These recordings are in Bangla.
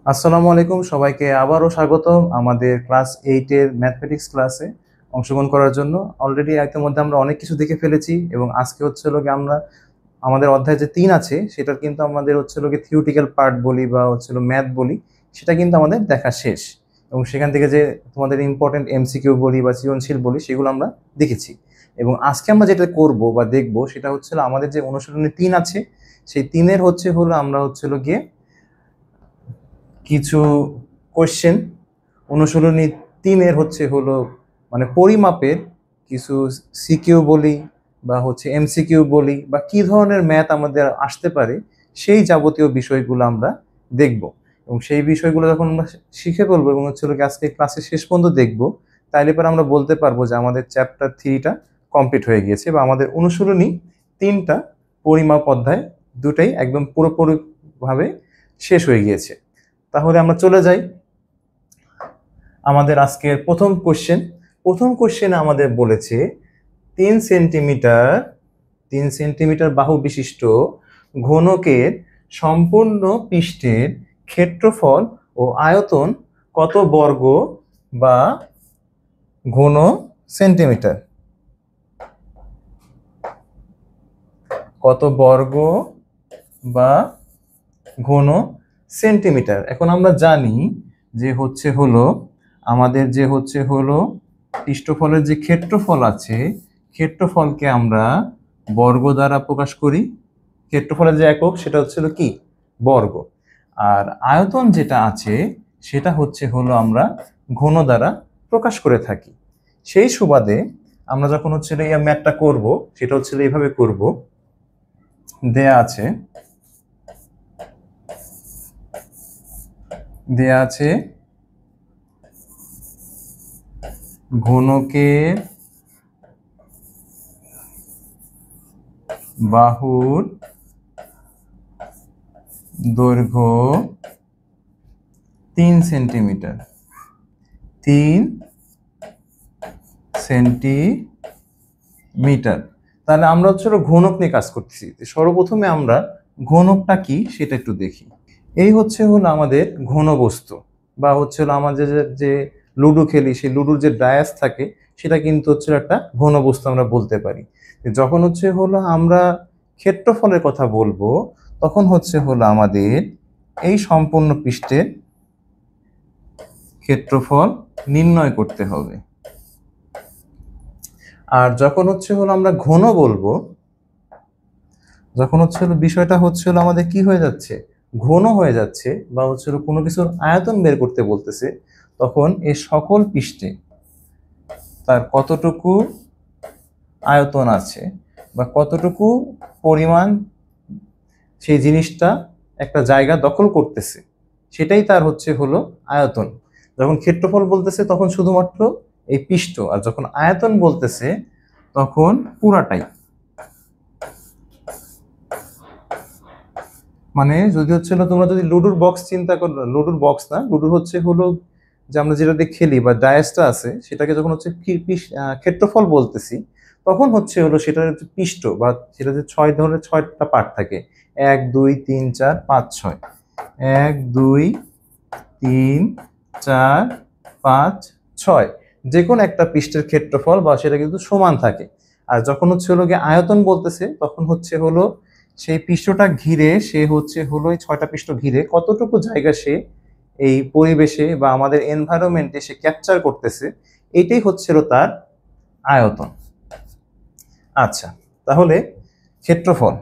আসসালামু আলাইকুম, সবাইকে আবারও স্বাগতম আমাদের ক্লাস 8 এর ম্যাথমেটিক্স ক্লাসে অংশগ্রহণ করার জন্য। অলরেডি ইতিমধ্যে আমরা অনেক কিছু দেখে ফেলেছি এবং আজকে হচ্ছে হলো গিয়ে আমরা আমাদের অধ্যায় যে 3 আছে সেটার কিন্তু আমাদের হচ্ছে হলো গিয়ে থিওরিটিক্যাল পার্ট বলি বা হচ্ছে হলো ম্যাথ বলি, সেটা কিন্তু আমাদের দেখা শেষ। এবং সেখান থেকে যে তোমাদের ইম্পর্টেন্ট এমসিকিউ বলি বা সৃজনশীল বলি সেগুলো আমরা দেখেছি। এবং আজকে আমরা যেটা করব বা দেখব সেটা হচ্ছে হলো আমাদের যে অনুশীলনী 3 আছে সেই 3-এর হচ্ছে হলো আমরা হচ্ছে হলো গিয়ে কিছু কোশ্চেন অনুশীলনী 3-এর হচ্ছে হলো মানে পরিমাপের কিছু সিকিউ বলি বা হচ্ছে এমসিকিউ বলি বা কি ধরনের ম্যাথ আমাদের আসতে পারে সেই যাবতীয় বিষয়গুলো আমরা দেখব। এবং সেই বিষয়গুলো যখন আমরা শিখে ফেলবো এবং হচ্ছে হলো আজকে ক্লাসের শেষ পর্যন্ত দেখব, তাইলে পরে আমরা বলতে পারবো যে আমাদের চ্যাপ্টার 3টা কমপ্লিট হয়ে গিয়েছে বা আমাদের অনুশীলনী 3টা পরিমাপ অধ্যায় দুটাই একদম পুরোপুরিভাবে শেষ হয়ে গিয়েছে। তাহলে আমরা চলে যাই আমাদের আজকের প্রথম কোশ্চেনে আমাদের বলেছে 3 সেন্টিমিটার বাহু বিশিষ্ট ঘনকের সম্পূর্ণ পৃষ্ঠের ক্ষেত্রফল ও আয়তন কত বর্গ বা ঘন সেন্টিমিটার। কত বর্গ বা ঘন সেন্টিমিটার। এখন আমরা জানি যে হচ্ছে হলো আমাদের যে হচ্ছে হলো পৃষ্ঠফলের যে ক্ষেত্রফল আছে, ক্ষেত্রফলকে আমরা বর্গ দ্বারা প্রকাশ করি। ক্ষেত্রফলের যে একক সেটা হচ্ছে হলো কি, বর্গ। আর আয়তন যেটা আছে সেটা হচ্ছে হলো আমরা ঘন দ্বারা প্রকাশ করে থাকি। সেই সুবাদে আমরা যখন হচ্ছে এই ম্যাথটা করব সেটা হচ্ছে এইভাবে করব। দেয়া আছে ঘনকের বাহুর দৈর্ঘ্য 3 সেন্টিমিটার। তাহলে আমরা হচ্ছে ঘনক নিয়ে কাজ করতেছি। সর্বপ্রথমে আমরা ঘনকটা কি সেটা একটু দেখি। এই হচ্ছে হলো আমাদের ঘনবস্তু বা হচ্ছে হলো আমাদের যে লুডো খেলি সেই লুডোর যে ডায়াস থাকে সেটা কিন্তু হচ্ছে একটা ঘনবস্তু আমরা বলতে পারি। যখন হচ্ছে হলো আমরা ক্ষেত্রফলের কথা বলবো তখন হচ্ছে হলো আমাদের এই সম্পূর্ণ পৃষ্ঠের ক্ষেত্রফল নির্ণয় করতে হবে। আর যখন হচ্ছে হলো আমরা ঘন বলবো, যখন হচ্ছে হলো বিষয়টা হচ্ছে হলো আমাদের কি হয়ে যাচ্ছে, ঘন হয়ে যাচ্ছে বা হচ্ছে হলো কোনো কিছুর আয়তন বের করতে বলতেছে, তখন এই সকল পৃষ্ঠে তার কতটুকু আয়তন আছে বা কতটুকু পরিমাণ সেই জিনিসটা একটা জায়গা দখল করতেছে সেটাই তার হচ্ছে হলো আয়তন। যখন ক্ষেত্রফল বলতেছে তখন শুধুমাত্র এই পৃষ্ঠ, আর যখন আয়তন বলতেছে তখন পুরাটাই। মানে যদি হচ্ছে হলো তোমরা যদি লুডোর বক্স চিন্তা করো, লুডোর বক্স না, লুডোর হচ্ছে হলো যে আমরা যেটা দিয়ে খেলি বা ডায়াসটা আছে সেটাকে যখন হচ্ছে ক্ষেত্রফল বলতেছি তখন হচ্ছে হলো সেটার হচ্ছে পৃষ্ঠ বা সেটা যে 6টা পার্ট থাকে, 1 2 3 4 5 6, 1 2 3 4 5 6, যে কোনো একটা পৃষ্ঠের ক্ষেত্রফল বা সেটা কিন্তু সমান থাকে। আর যখন হচ্ছে হলো গিয়ে আয়তন বলতেছে তখন হচ্ছে হলো সেই পৃষ্ঠটা ঘিরে সে হচ্ছে হলো 6টা পৃষ্ঠ ঘিরে কতটুকু জায়গা সে এই পরিবেশে বা আমাদের এনভায়রনমেন্টে সে ক্যাপচার করতেছে, এটাই হচ্ছিল তার আয়তন। আচ্ছা, তাহলে ক্ষেত্রফল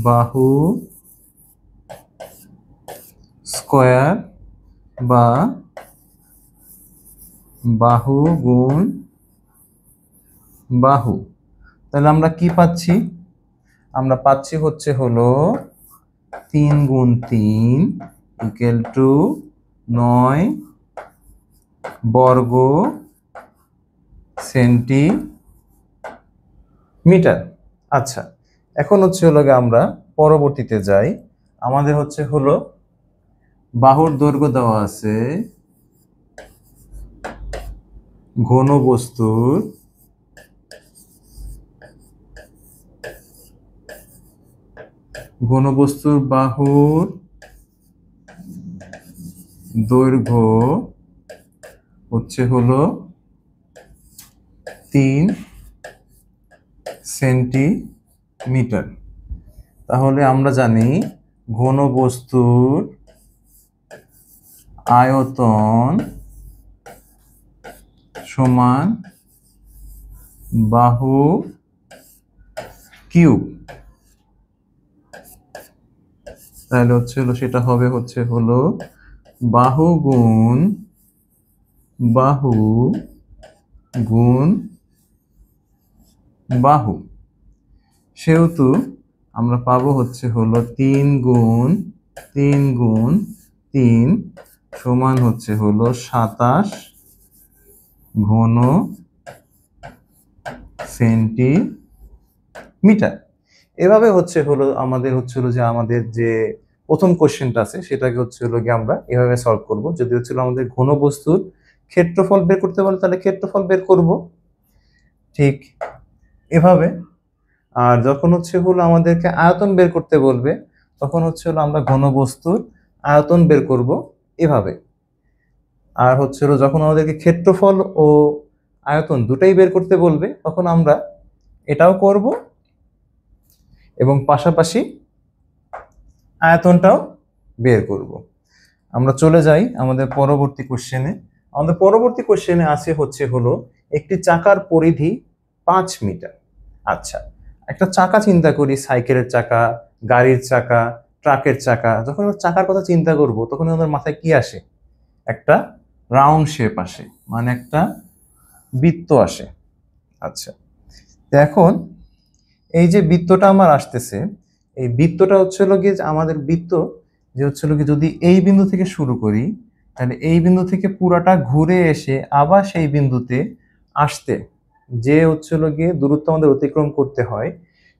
বাহু স্কয়ার বা বাহু গুণ বাহু। তাহলে আমরা কি পাচ্ছি, আমরা পাচ্ছি হচ্ছে হলো 3 গুণ 3 ইকুয়াল টু 9 বর্গ সেন্টিমিটার। আচ্ছা, এখন হচ্ছে হলো আমরা পরবর্তীতে যাই। আমাদের হচ্ছে হলো বাহুর দৈর্ঘ্য দেওয়া আছে ঘনবস্তুর ঘনবস্তুর বাহুর দৈর্ঘ্য হচ্ছে হলো 3 সেন্টিমিটার। তাহলে আমরা জানি ঘনবস্তুর আয়তন সমান বাহু কিউব। তাহলে সেটা হবে বাহু গুণ বাহু। সেহেতু আমরা পাবো 3 গুণ 3 সমান 27 ঘন সেন্টিমিটার। এভাবে আমাদের যে আমাদের যে প্রথম কোশ্চেনটা আছে সেটাকে আমরা এভাবে সলভ করব। যদি আমাদের ঘনবস্তুর ক্ষেত্রফল বের করতে বলে তাহলে ক্ষেত্রফল বের করব ঠিক এভাবে। আর যখন আমাদেরকে আয়তন বের করতে বলবে তখন আমরা ঘনবস্তুর আয়তন বের করব এভাবে। আর যখন আমাদেরকে ক্ষেত্রফল ও আয়তন দুটাই বের করতে বলবে তখন আমরা এটাও করব এবং পাশাপাশি আয়তনটাও বের করব। আমরা চলে যাই আমাদের পরবর্তী কোশ্চেনে। আমাদের পরবর্তী কোশ্চেনে আছে একটি চাকার পরিধি 5 মিটার। আচ্ছা, একটা চাকা চিন্তা করি, সাইকেলের চাকা, গাড়ির চাকা, ট্রাকের চাকা। যখন আমরা চাকার কথা চিন্তা করব তখন আমাদের মাথায় কি আসে? একটা রাউন্ড শেপ আসে, মানে একটা বৃত্ত আসে। আচ্ছা, এখন এই যে বৃত্তটা আমার আসতেছে, এই বৃত্তটা গিয়ে আমাদের বৃত্ত যে যদি এই বিন্দু থেকে শুরু করি তাহলে এই বিন্দু থেকে পুরাটা ঘুরে এসে আবার সেই বিন্দুতে আসতে যে গিয়ে দূরত্ব আমাদের অতিক্রম করতে হয়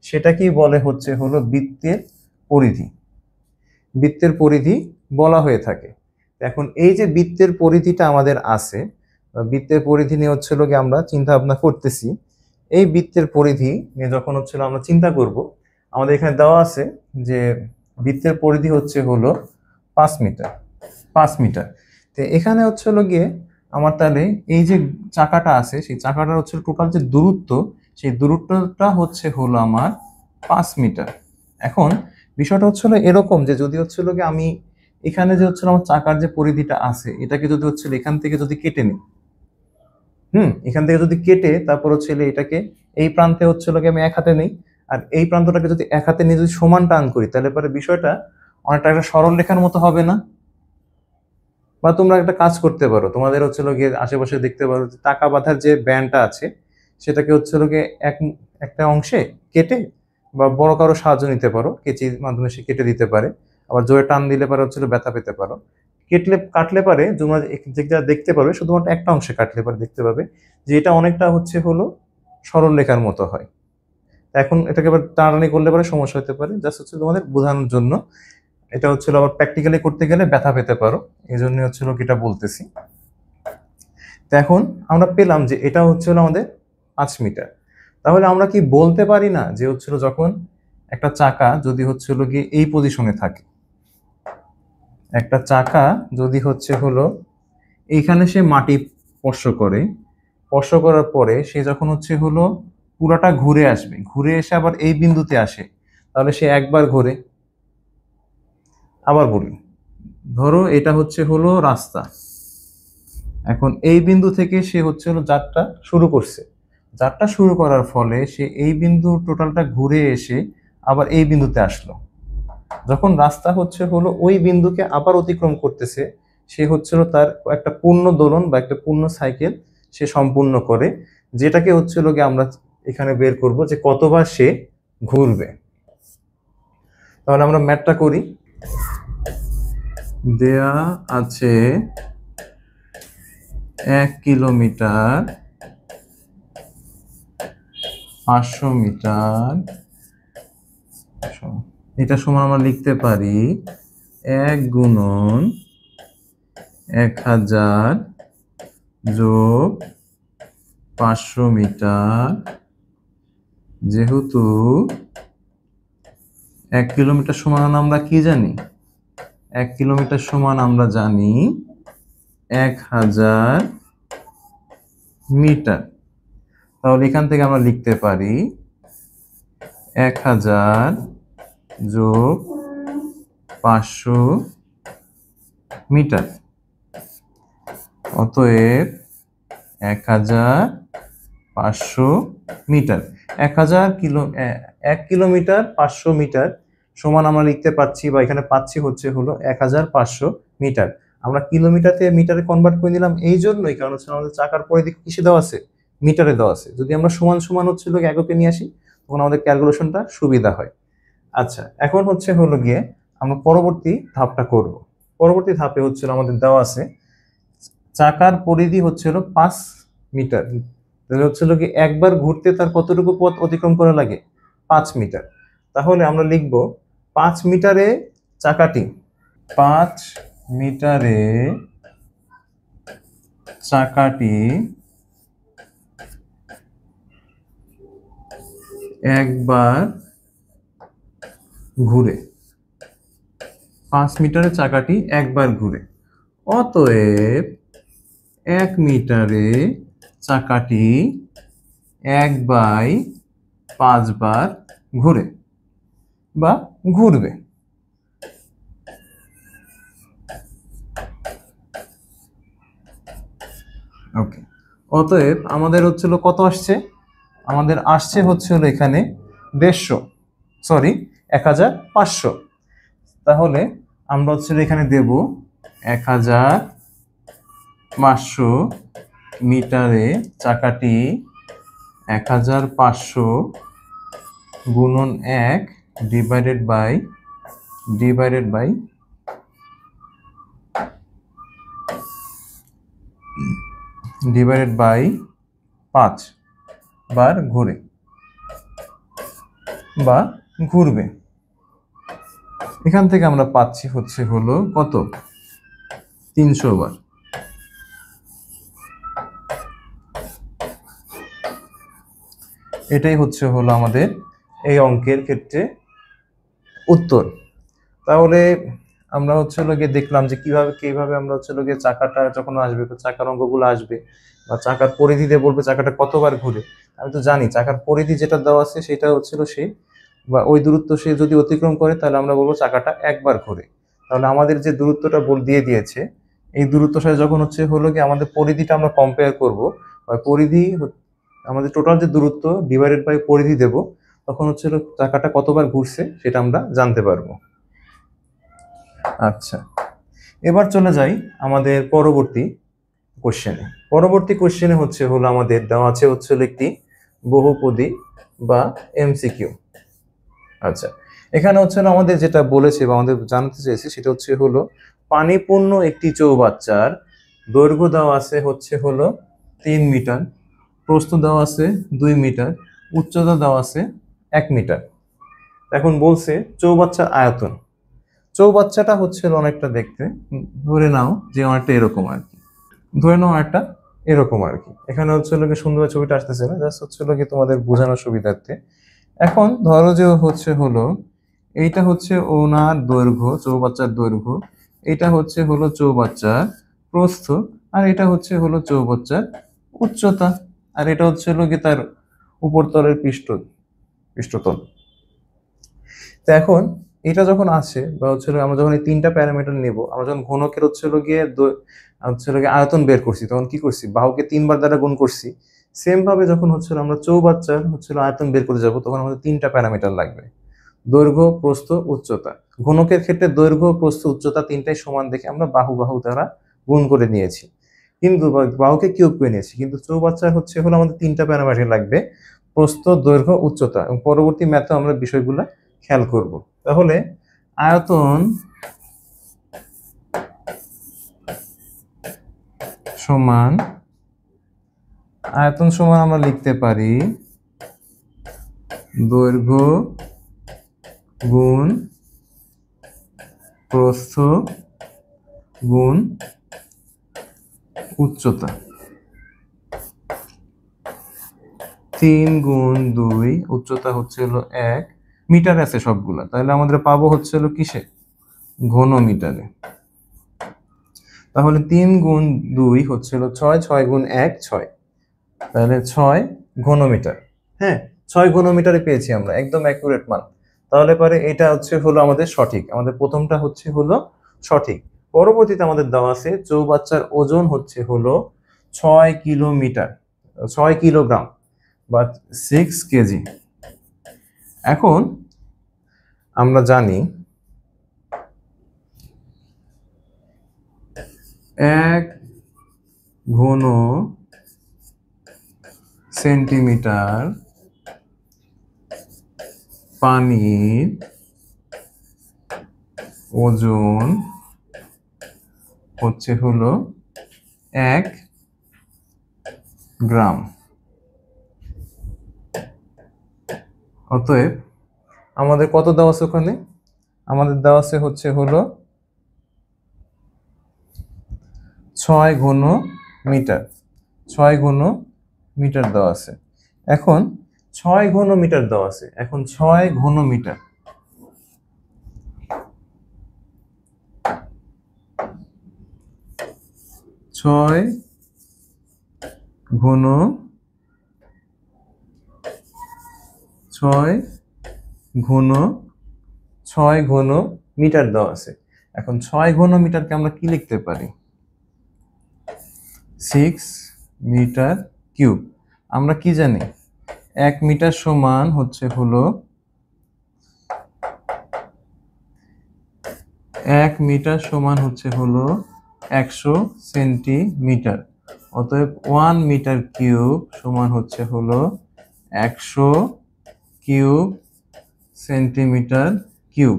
সেটাকেই বলে বৃত্তের পরিধি। বৃত্তের পরিধি বলা হয়ে থাকে। এখন এই যে বৃত্তের পরিধিটা আমাদের আছে, বৃত্তের পরিধি নিয়ে গিয়ে আমরা চিন্তা ভাবনা করতেছি। এই বৃত্তের পরিধি নিয়ে যখন আমরা চিন্তা করব, আমাদের এখানে দেওয়া আছে যে বৃত্তের পরিধি হলো 5 মিটার। 5 মিটার। তো এখানে গিয়ে আমার তাহলে এই যে চাকাটা আছে সেই চাকাটার টোটাল যে দূরত্ব, সেই দূরত্বটা হলো আমার 5 মিটার। এখন বিষয়টা এরকম যে যদি গিয়ে আমি এখানে যে আমার চাকার যে পরিধিটা আছে এটাকে যদি এখান থেকে যদি কেটে নিই, এখান থেকে যদি কেটে তারপর এটাকে এই প্রান্তে গিয়ে আমি এক হাতে নেই, আর এই প্রান্তটাকে যদি এক হাতে নিয়ে যদি সমান টান করি তাহলে পরে বিষয়টা অনেকটা একটা সরল রেখার মতো হবে না? বা তোমরা একটা কাজ করতে পারো, তোমাদের গিয়ে আশেপাশে দেখতে পারো যে টাকা বাঁধার যে ব্যান্ডটা আছে সেটাকে গিয়ে একটা অংশে কেটে বা বড় কারো সাহায্য নিতে পারো, কেচির মাধ্যমে সে কেটে দিতে পারে। আবার জোরে টান দিলে পারে ব্যথা পেতে পারো। কাটলে পারে তোমরা যেটা দেখতে পাবে শুধুমাত্র একটা অংশে কাটলে পারে দেখতে পাবে যে এটা অনেকটা সরল রেখার মতো হয়। এখন এটাকে আবার টানাটানি করলে পারে সমস্যা হতে পারে, জাস্ট তোমাদের বোঝানোর জন্য। এটা আবার প্র্যাকটিক্যালি করতে গেলে ব্যথা পেতে পারো, এই জন্য এটা বলতেছি। তো এখন আমরা পেলাম যে এটা আমাদের 5 মিটার। তাহলে আমরা কি বলতে পারি না যে যখন একটা চাকা যদি গিয়ে এই পজিশনে থাকে, একটা চাকা যদি এইখানে সে মাটি স্পর্শ করার পরে সে যখন পুরাটা ঘুরে আসবে, ঘুরে এসে আবার এই বিন্দুতে আসে, তাহলে সে একবার ঘোরে। আবার বলি, ধরো এটা রাস্তা। এখন এই বিন্দু থেকে সে যাত্রা শুরু করছে, যাত্রা শুরু করার ফলে সে এই বিন্দু টোটালটা ঘুরে এসে আবার এই বিন্দুতে আসলো। যখন রাস্তা ওই বিন্দুকে আবার অতিক্রম করতেছে, সে তার একটা পূর্ণ দোলন বা একটা পূর্ণ সাইকেল সে সম্পূর্ণ করে, যেটাকে গিয়ে আমরা এখানে বের করব যে কতবার সে ঘুরবে। তাহলে আমরা ম্যাথটা করি। দেয়া আছে 1 কিলোমিটার 500 মিটার, এটা সমান আমরা লিখতে পারি 1 গুণন 1000 যোগ 500 মিটার, যেহেতু 1 কিলোমিটার সমান আমরা কি জানি? 1 কিলোমিটার সমান আমরা জানি 1000 মিটার। তাহলে এখান থেকে আমরা লিখতে পারি 1000 যোগ 500 মিটার। অতএব 1500 মিটার। 1 কিলোমিটার 500 মিটার সমান আমরা লিখতে পাচ্ছি বা এখানে পাচ্ছি হলো 1500 মিটার। আমরা কিলোমিটার থেকে মিটারে কনভার্ট করে নিলাম এই জন্যই, কারণ হচ্ছে আমাদের চাকার পরিধি কিসে দেওয়া আছে? মিটারে দেওয়া আছে। যদি আমরা সমান সমান এককে নিয়ে আসি তখন আমাদের ক্যালকুলেশনটা সুবিধা হয়। আচ্ছা, এখন হলো গিয়ে আমরা পরবর্তী ধাপটা করব। পরবর্তী ধাপে আমাদের দেওয়া আছে চাকার পরিধি 5 মিটার। তাহলে কি একবার ঘুরতে তার কতটুকু পথ অতিক্রম করা লাগে? 5 মিটার। তাহলে আমরা লিখব 5 মিটারে চাকাটি 5 মিটারে চাকাটি একবার ঘুরে। 5 মিটারে চাকাটি একবার ঘুরে। অতএব 1 মিটারে চাকাটি 1/5 বার ঘুরে বা ঘুরবে। ওকে, অতএব আমাদের কত আসছে? আমাদের আসছে এখানে 1500 তাহলে আমরা এখানে দেব 1500 মিটারে চাকাটি 1500 গুণন 1 ডিভাইডেড বাই 5 বার ঘুরে বা ঘুরবে। এখান থেকে আমরা পাচ্ছি কত? 300 বার। এটাই আমাদের এই অঙ্কের ক্ষেত্রে উত্তর। তাহলে আমরা গিয়ে দেখলাম যে কিভাবে আমরা চাকাটা যখন আসবে, চাকার অঙ্কগুলো আসবে বা চাকার পরিধি দিয়ে বলবে চাকাটা কতবার ঘুরে। আমি তো জানি চাকার পরিধি যেটা দেওয়া আছে সেটা সে বা ওই দূরত্ব সে যদি অতিক্রম করে তাহলে আমরা বলবো চাকাটা একবার ঘুরে। তাহলে আমাদের যে দূরত্বটা দিয়ে দিয়েছে এই দূরত্বের সাথে যখন কি আমাদের পরিধিটা আমরা কম্পেয়ার করব বা পরিধি আমাদের টোটাল যে দূরত্ব ডিভাইডেড বাই পরিধি দেব, তখন চাকাটা কতবার ঘুরছে সেটা আমরা জানতে পারবো। আচ্ছা, এবার চলে যাই আমাদের পরবর্তী কোশ্চেনে। পরবর্তী কোশ্চেনে আমাদের দেওয়া আছে একটি বহুপদী বা এমসিকিউ। আচ্ছা, এখানে আমাদের যেটা বলেছে বা আমাদের জানতে চেয়েছে সেটা পানিপূর্ণ একটি চৌবাচ্চার দৈর্ঘ্য দেওয়া আছে 3 মিটার, প্রস্থ দেওয়া আছে 2 মিটার, উচ্চতা দেওয়া আছে 1 মিটার। এখন বলছে চৌবাচ্চার আয়তন। চৌবাচ্চাটা অনেকটা দেখতে, ধরে নাও যে অনেকটা এরকম আর কি, এখানে সুন্দর ছবিটা আসতেছে না, জাস্ট তোমাদের বোঝানোর সুবিধার্থে। এখন ধরো যে এইটা ওনার দৈর্ঘ্য, চৌবাচ্চার দৈর্ঘ্য, এটা চৌবাচ্চার প্রস্থ, আর এটা চৌবাচ্চার উচ্চতা, আর এটা তার উপরতলের পৃষ্ঠতল। তো এখন এটা যখন আসে বা আমরা যখন এই 3টা প্যারামিটার নেব, আমরা যখন ঘনকের আয়তন বের করছি তখন কি করছি? বাহুকে 3 বার দ্বারা গুণ করছি। সেম ভাবে যখন আমরা চৌবাচ্চার আয়তন বের করতে যাব তখন আমাদের 3টা প্যারামিটার লাগবে, দৈর্ঘ্য, প্রস্থ, উচ্চতা। ঘনকের ক্ষেত্রে দৈর্ঘ্য, প্রস্থ, উচ্চতা 3টাই সমান দেখে আমরা বাহু দ্বারা গুণ করে নিয়েছি, কিন্তু বাহুকে কিউব করে নিয়েছি। কিন্তু চৌবাচ্চার আমাদের 3টা প্যারামিটার লাগবে, প্রস্থ, দৈর্ঘ্য, উচ্চতা। এবং পরবর্তী ম্যাথে আমরা বিষয়গুলো খেয়াল করব। তাহলে আয়তন সমান আমরা লিখতে পারি দৈর্ঘ্য গুণ প্রস্থ গুণ উচ্চতা। 3 গুণ 2, উচ্চতা 1 মিটারে আছে সবগুলা, তাহলে আমাদের পাবো হচ্ছে হলো কিসে, ঘনমিটারে। তাহলে 3 গুণ 2 হচ্ছে হলো 6, 6 গুণ 1 6, তাহলে 6 ঘনমিটার। হ্যাঁ, 6 ঘনমিটারে পেয়েছি আমরা, একদম অ্যাকুরেট মান। তাহলে পরে এটা হচ্ছে হলো আমাদের সঠিক, আমাদের প্রথমটা হচ্ছে হলো সঠিক। পরবর্তীতে আমাদের দেওয়া আছে চৌবাচ্চার ওজন হচ্ছে হলো 6 কিলোমিটার, 6 কিলোগ্রাম বা 6 কেজি। এখন আমরা জানি 1 ঘন সেন্টিমিটার পানির ওজন হচ্ছে হলো 1 গ্রাম। অতএব আমাদের কত দেওয়া আছে ওখানে, আমাদের দেওয়া আছে হচ্ছে হলো 6 ঘন মিটার, 6 ঘন মিটার দেওয়া আছে। এখন 6 ঘন মিটার দেওয়া আছে, এখন 6 ঘন মিটার, 6 ঘন 6 ঘন 6 ঘন মিটার দেওয়া আছে। এখন 6 ঘন মিটারকে আমরা কি লিখতে পারি, 6 মিটার কিউব। আমরা কি জানি 1 মিটার সমান হচ্ছে হলো 1 মিটার সমান হচ্ছে হলো 100 সেন্টিমিটার। অতএব 1 মিটার কিউব সমান হচ্ছে হলো 100 কিউব সেন্টিমিটার কিউব।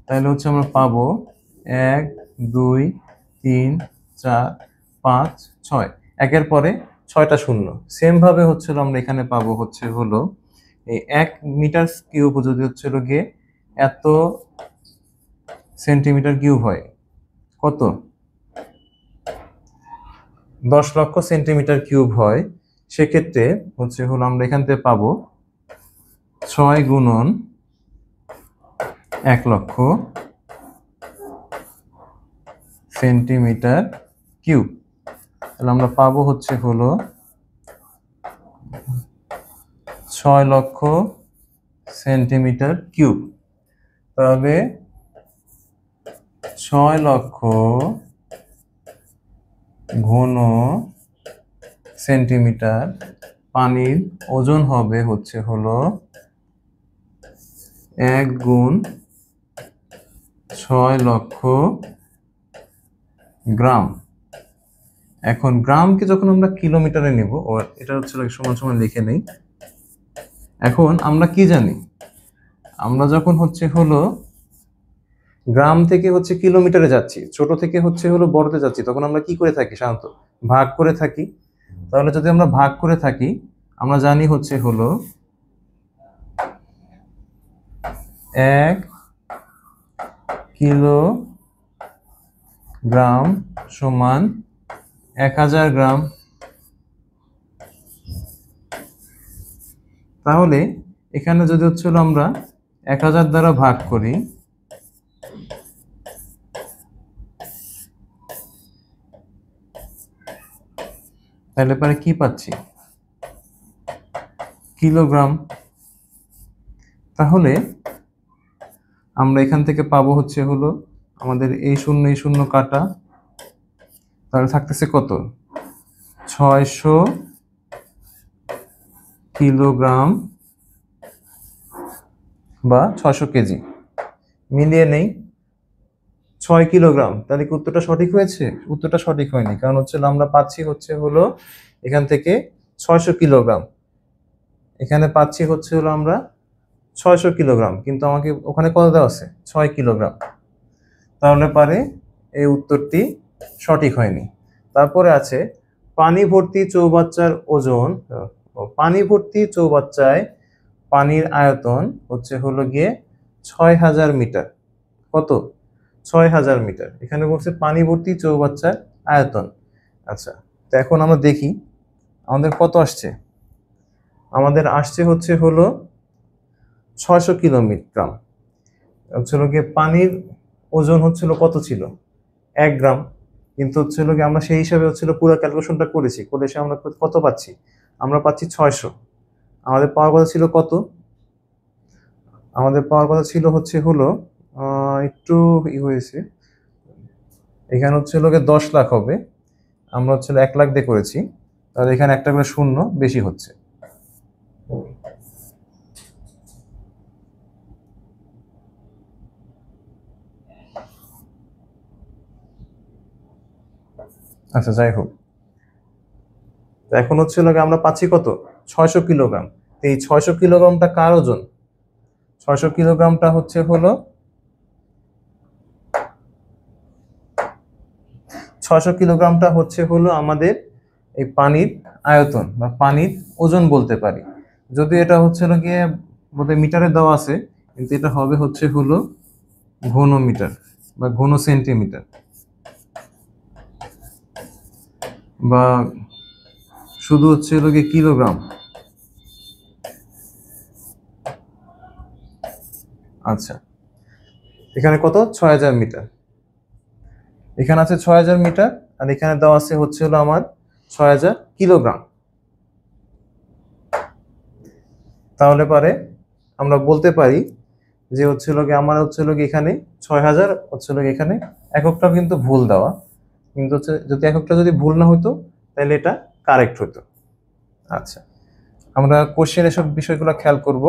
তাহলে হচ্ছে আমরা পাবো 1 2 3 4 5 6, একের পরে 6টা শূন্য। সেম ভাবে হচ্ছে আমরা এখানে পাবো হচ্ছে হলো এই 1 মিটার কিউব যদি হচ্ছে গিয়ে এত সেন্টিমিটার কিউব হয়, কত 10 লক্ষ সেন্টিমিটার কিউব হয়, সেক্ষেত্রে হচ্ছে হলো আমরা এখান থেকে পাবো 6 গুণন 1 লক্ষ সেন্টিমিটার কিউব। তাহলে আমরা পাবো হচ্ছে হলো 6 লক্ষ সেন্টিমিটার কিউব। তবে 6 লক্ষ ঘন সেন্টিমিটার পানির ওজন হবে হচ্ছে হলো 1 গুণ 6 লক্ষ গ্রাম। এখন গ্রামকে যখন আমরা কিলোমিটারে নেব, এটা হচ্ছে সমান সমান লিখে নেই। এখন আমরা কি জানি, আমরা যখন হচ্ছে হলো গ্রাম থেকে হচ্ছে কিলোমিটারে যাচ্ছি, ছোট থেকে হচ্ছে হলো বড়তে যাচ্ছি, তখন আমরা কি করে থাকি, সাধারণত ভাগ করে থাকি। তাহলে যদি আমরা ভাগ করে থাকি, আমরা জানি হচ্ছে হলো 1 কিলোগ্রাম সমান 1000 গ্রাম। তাহলে এখানে যদি হচ্ছে হলো আমরা 1000 দ্বারা ভাগ করি, তাহলে পরে কি পাচ্ছি, কিলোগ্রাম। তাহলে আমরা এখান থেকে পাবো হচ্ছে হলো আমাদের এই শূন্য কাটা, তাহলে থাকতেছে কত, 600 কিলোগ্রাম বা 600 কেজি। মিলিয়ে নেই 6 কিলোগ্রাম, তাহলে কি উত্তরটা সঠিক হয়েছে? উত্তরটা সঠিক হয়নি, কারণ হচ্ছে আমরা পাচ্ছি হচ্ছে হলো এখান থেকে 600 কিলোগ্রাম, এখানে পাচ্ছি হচ্ছে হলো আমরা 600 কিলোগ্রাম, কিন্তু আমাকে ওখানে কত দেওয়া আছে, 6 কিলোগ্রাম। তাহলে পারে এই উত্তরটি সঠিক হয়নি। তারপরে আছে পানি ভর্তি চৌবাচ্চার ওজন, পানি ভর্তি চৌবাচ্চায় পানির আয়তন হচ্ছে হলো গিয়ে 6000 মিটার। কত, 6000 মিটার। এখানে বলছে পানি ভর্তি চৌবাচ্চার আয়তন। আচ্ছা, তো এখন আমরা দেখি আমাদের কত আসছে। আমাদের আসছে হচ্ছে হলো 600 কিলোগ্রাম। হচ্ছিল গিয়ে পানির ওজন হচ্ছিল কত ছিল, 1 গ্রাম। কিন্তু হচ্ছিল গিয়ে আমরা সেই হিসাবে হচ্ছিল পুরো ক্যালকুলেশনটা করেছি, করে এসে আমরা কত পাচ্ছি, আমরা পাচ্ছি 600। আমাদের পাওয়ার কথা ছিল কত, আমাদের পাওয়ার কথা ছিল হচ্ছে হলো একটু হয়েছে, এখানে হচ্ছিল গিয়ে 10 লাখ হবে, আমরা হচ্ছিল 1 লাখ দিয়ে করেছি, তাহলে এখানে একটা করে শূন্য বেশি হচ্ছে। আচ্ছা যাই হোক, এখন হচ্ছিল আমরা পাচ্ছি কত, 600 কিলোগ্রাম। এই 600 কিলোগ্রামটা কার ওজন, 600 কিলোগ্রামটা হচ্ছে হলো 600 কিলোগ্রামটা হচ্ছে হলো আমাদের এই পানির আয়তন বা পানির ওজন বলতে পারি। যদি এটা হচ্ছে গিয়ে বোধহয় মিটারে দেওয়া আছে, কিন্তু এটা হবে হচ্ছে হলো ঘনমিটার বা ঘন সেন্টিমিটার বা শুধু হচ্ছে হলো গিয়ে কিলোগ্রাম। আচ্ছা, এখানে কত, 6000 মিটার, এখানে আছে 6000 মিটার, আর এখানে দেওয়া আছে হচ্ছে হলো আমার 6000 কিলোগ্রাম। তাহলে পরে আমরা বলতে পারি যে হচ্ছিল গিয়ে আমার হচ্ছিল গিয়ে এখানে 6000 হচ্ছিল গিয়ে এখানে এককটা কিন্তু ভুল দেওয়া, কিন্তু হচ্ছে যদি এককটা যদি ভুল না হতো তাহলে এটা কারেক্ট হতো। আচ্ছা, আমরা কোশ্চেন এসব বিষয়গুলো খেয়াল করব,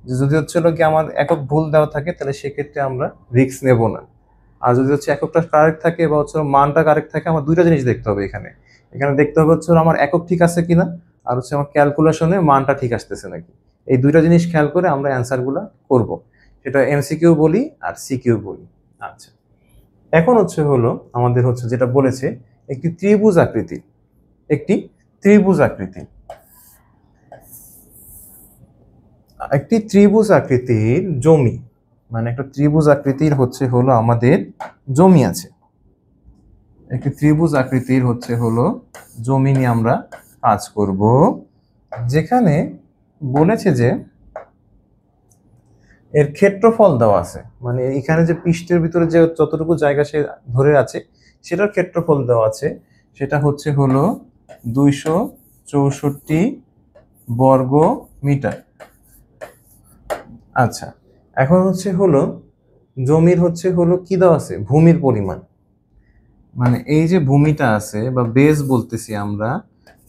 যে যদি হচ্ছিল কি আমার একক ভুল দেওয়া থাকে তাহলে সেক্ষেত্রে আমরা রিস্ক নেব না, আর যদি হচ্ছে এককটা কারেক্ট থাকে বা হচ্ছে মানটা কারেক্ট থাকে, আমার দুইটা জিনিস দেখতে হবে এখানে। এখানে দেখতে হবে হচ্ছে আমার একক ঠিক আছে কিনা, আর হচ্ছে আমার ক্যালকুলেশনে মানটা ঠিক আসতেছে নাকি। এই দুইটা জিনিস খেয়াল করে আমরা অ্যান্সারগুলো করব, সেটা এমসিকিউ বলি আর সিকিউ বলি। আচ্ছা, এখন হচ্ছে হলো আমাদের হচ্ছে যেটা বলেছে একটি ত্রিভুজ আকৃতি, একটি ত্রিভুজ আকৃতি, একটি ত্রিভুজ আকৃতির জমি, মানে একটা ত্রিভুজ আকৃতির হচ্ছে হলো আমাদের জমি আছে, একটি ত্রিভুজ আকৃতির হচ্ছে হলো জমি নিয়ে আমরা কাজ করব, যেখানে বলেছে যে এর ক্ষেত্রফল দেওয়া আছে, মানে এখানে যে পৃষ্ঠের ভিতরে যে যতটুকু জায়গা সে ধরে আছে সেটার ক্ষেত্রফল দেওয়া আছে, সেটা হচ্ছে হলো 264 বর্গ মিটার। আচ্ছা, এখন হচ্ছে হলো জমির হচ্ছে হলো কি দেওয়া আছে, ভূমির পরিমাণ, মানে এই যে ভূমিটা আছে বা বেস বলতেছি আমরা,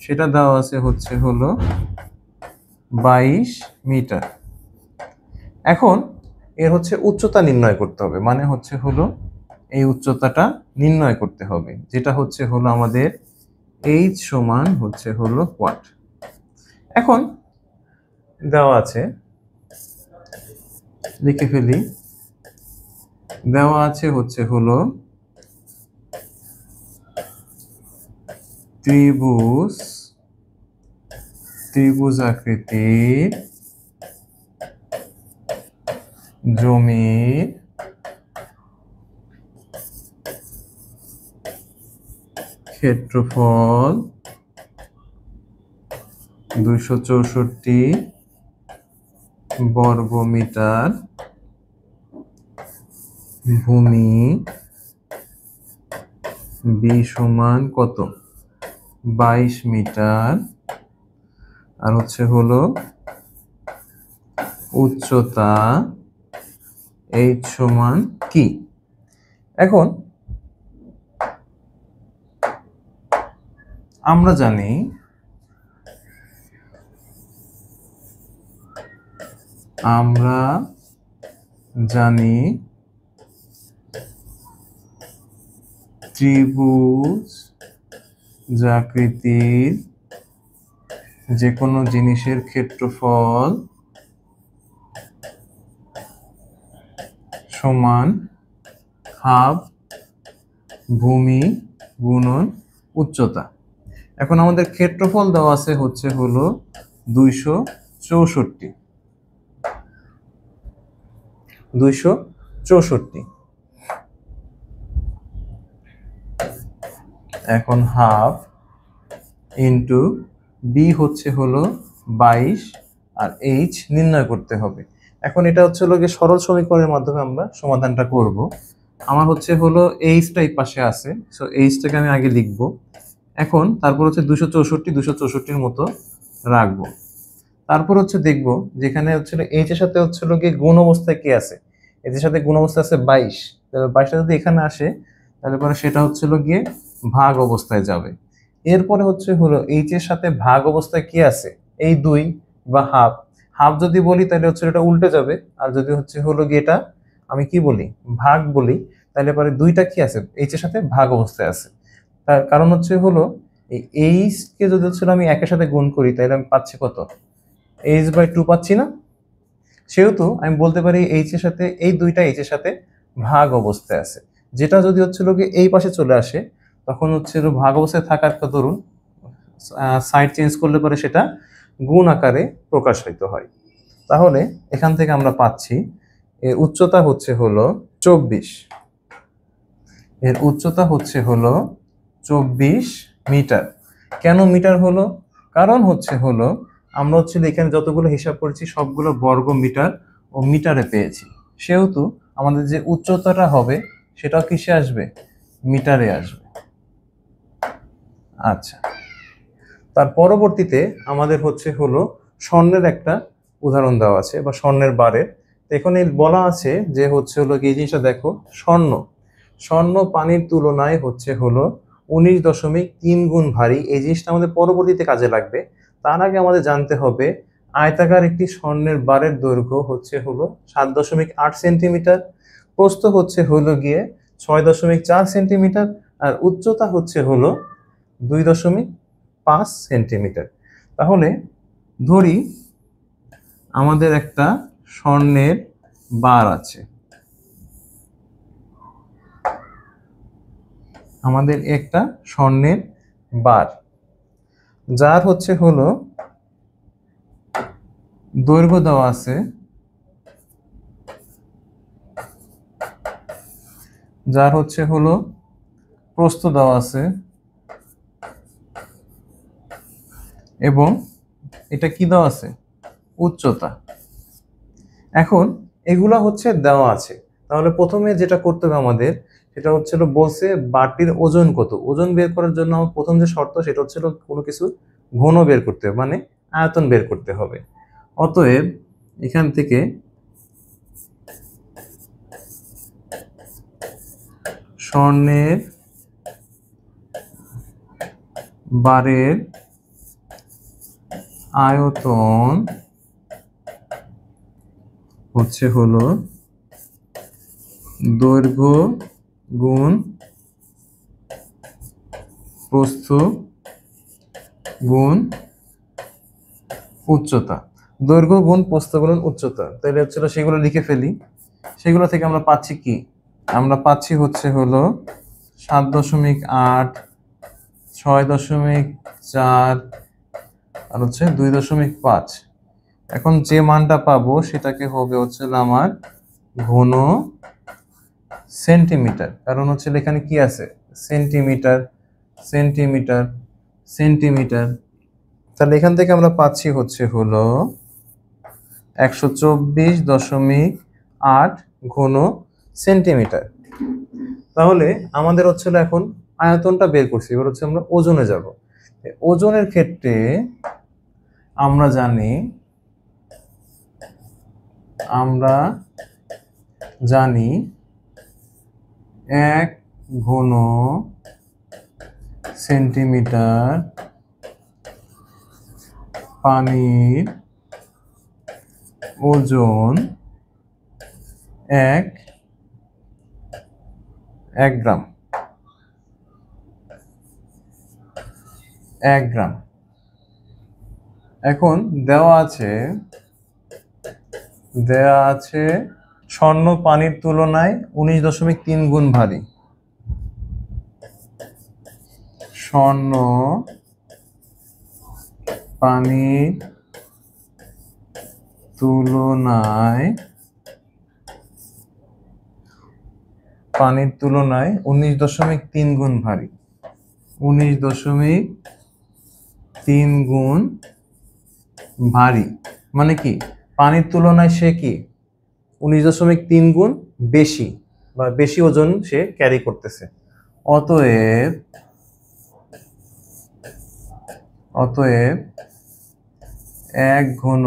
সেটা দেওয়া আছে হচ্ছে হলো 22 মিটার। এখন এর হচ্ছে উচ্চতা নির্ণয় করতে হবে, মানে হচ্ছে হলো এই উচ্চতাটা নির্ণয় করতে হবে, যেটা হচ্ছে হলো আমাদের এইচ সমান হচ্ছে হলো ওয়াট। এখন দেওয়া আছে, লিখে ফেলি, দেওয়া আছে হচ্ছে হলো ত্রিভুজ আকৃতির জমির ক্ষেত্রফল 264 বর্গ মিটার, ভূমি বি সমান কত, 22 মিটার, আর হচ্ছে হলো উচ্চতা এইচ সমান কি। এখন আমরা জানি ত্রিভুজ আকৃতির যে কোনো জিনিসের ক্ষেত্রফল সমান হাফ ভূমি গুণন উচ্চতা। এখন আমাদের ক্ষেত্রফল দেওয়া আছে হচ্ছে হলো 264। এখন হাফ ইন্টু বি হচ্ছে হলো 22 আর এইচ নির্ণয় করতে হবে। এখন এটা হচ্ছে হলো গিয়ে সরল সমীকরণের মাধ্যমে আমরা সমাধানটা করব। আমার হচ্ছে হলো এইচটা এই পাশে আছে, সো এইচটাকে আমি আগে লিখবো। এখন তারপর হচ্ছে 264 মতো রাখবো। তারপর হচ্ছে দেখবো যেখানে হচ্ছিল এইচ এর সাথে হচ্ছিল গিয়ে গুণ অবস্থায় কি আছে। এইচ এর সাথে গুণ অবস্থা আছে 22, 22টা যদি এখানে আসে তাহলে পরে সেটা হচ্ছিল গিয়ে ভাগ অবস্থায় যাবে। এরপরে হচ্ছে হলো এইচ এর সাথে ভাগ অবস্থায় কি আছে, এই 2 বা হাফ। হাফ যদি বলি তাহলে হচ্ছে এটা উল্টে যাবে, আর যদি হচ্ছে হলো গিয়ে এটা আমি কি বলি ভাগ বলি, তাহলে পরে 2টা কি আছে এইচ এর সাথে ভাগ অবস্থায় আছে। তার কারণ হচ্ছে হলো এই এইচ কে যদি হচ্ছে আমি একের সাথে গুণ করি তাহলে আমি পাচ্ছি কত, h/2 পাচ্ছি না। সেহেতু আমি বলতে পারি এইচ এর সাথে এই 2টা এইচ এর সাথে ভাগ অবস্থায় আছে। যেটা যদি হচ্ছিল কি এই পাশে চলে আসে তখন হচ্ছে ভাগ অবস্থায় থাকার দরুন সাইড চেঞ্জ করলে পরে সেটা গুণ আকারে প্রকাশিত হয়। তাহলে এখান থেকে আমরা পাচ্ছি এর উচ্চতা হচ্ছে হলো 24, এর উচ্চতা হচ্ছে হলো 24 মিটার। কেন মিটার হলো, কারণ হচ্ছে হলো আমরা হচ্ছে এখানে যতগুলো হিসাব করেছি সবগুলো বর্গ মিটার ও মিটারে পেয়েছি, সেহেতু আমাদের যে উচ্চতাটা হবে সেটাও কিসে আসবে, মিটারে আসবে। আচ্ছা, তার পরবর্তীতে আমাদের হচ্ছে হলো স্বর্ণের একটা উদাহরণ দেওয়া আছে বা স্বর্ণের বারের। এখানে বলা আছে যে হচ্ছে হলো এই জিনিসটা দেখো, স্বর্ণ স্বর্ণ পানির তুলনায় হচ্ছে হলো 19.3 গুণ ভারী। এই জিনিসটা আমাদের পরবর্তীতে কাজে লাগবে। তার আগে আমাদের জানতে হবে আয়তাকার একটি স্বর্ণের বারের দৈর্ঘ্য হচ্ছে হলো 7.8 সেন্টিমিটার, প্রস্থ হচ্ছে হলো গিয়ে 6.4 সেন্টিমিটার, আর উচ্চতা হচ্ছে হলো 2.5 সেন্টিমিটার। তাহলে ধরি আমাদের একটা স্বর্ণের বার আছে, আমাদের একটা স্বর্ণের বার যার হচ্ছে হলো দৈর্ঘ্য দেওয়া আছে, যার হচ্ছে হলো প্রস্থ দেওয়া আছে, এবং এটা কি দেওয়া আছে, উচ্চতা। এখন এগুলা হচ্ছে দেওয়া আছে, তাহলে প্রথমে যেটা করতে হবে আমাদের সেটা হচ্ছিল বলছে বারটির ওজন কত। ওজন বের করার জন্য আমার প্রথম যে শর্ত সেটা হচ্ছিল কোনো কিছু ঘন বের করতে হবে, মানে আয়তন বের করতে হবে। অতএব এখান থেকে স্বর্ণের বারের আয়তন হচ্ছে হলো দৈর্ঘ্য গুণ প্রস্থ গুণ উচ্চতা। দৈর্ঘ্য গুণ প্রস্থ গুণ উচ্চতা, তাহলে হচ্ছিল সেগুলো লিখে ফেলি। সেগুলো থেকে আমরা পাচ্ছি কি, আমরা পাচ্ছি হচ্ছে হলো 7.8, 6.4 আর হচ্ছে 2.5। এখন যে মানটা পাবো সেটাকে হবে হচ্ছে আমার ঘন সেন্টিমিটার, কারণ হচ্ছে এখানে কি আছে সেন্টিমিটার সেন্টিমিটার সেন্টিমিটার। তাহলে এখান থেকে আমরা পাচ্ছি হচ্ছে হলো 124.8 ঘন সেন্টিমিটার। তাহলে আমাদের হচ্ছিল এখন আয়তনটা বের করছি, এবার হচ্ছে আমরা ওজনে যাব। ওজনের ক্ষেত্রে আমরা জানি 1 ঘন সেন্টিমিটার পানির ওজন 1 গ্রাম। 1 গ্রাম। এখন দেওয়া আছে স্বর্ণ পানির তুলনায় 19.3 গুণ ভারী। স্বর্ণ পানির তুলনায় 19.3 গুণ ভারী। 19.3 গুণ ভারী মানে কি, পানির তুলনায় সে কি 19.3 গুণ বেশি বা বেশি ওজন সে ক্যারি করতেছে। অতএব অতএব 1 ঘন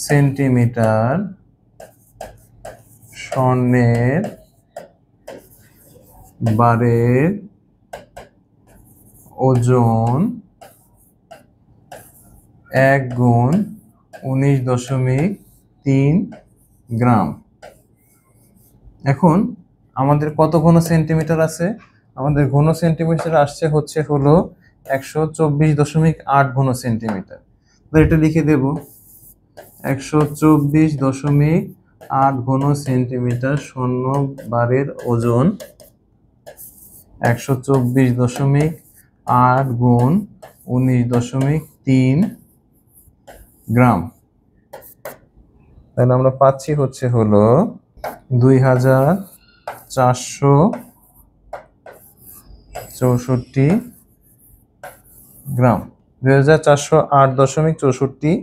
সেন্টিমিটার স্বর্ণের বারের ওজন 1 গুণ 19.3 গ্রাম। এখন আমাদের কত ঘন সেন্টিমিটার আছে? আমাদের ঘন সেন্টিমিটার আসছে হচ্ছে হলো 124.8 ঘন সেন্টিমিটার। তো এটা লিখে দেব 124.8 ঘন সেন্টিমিটার স্বর্ণ বারের ওজন 124.8 গুণ 19.3 গ্রাম। তাহলে আমরা পাচ্ছি হচ্ছে হলো 2464 গ্রাম, 2408.64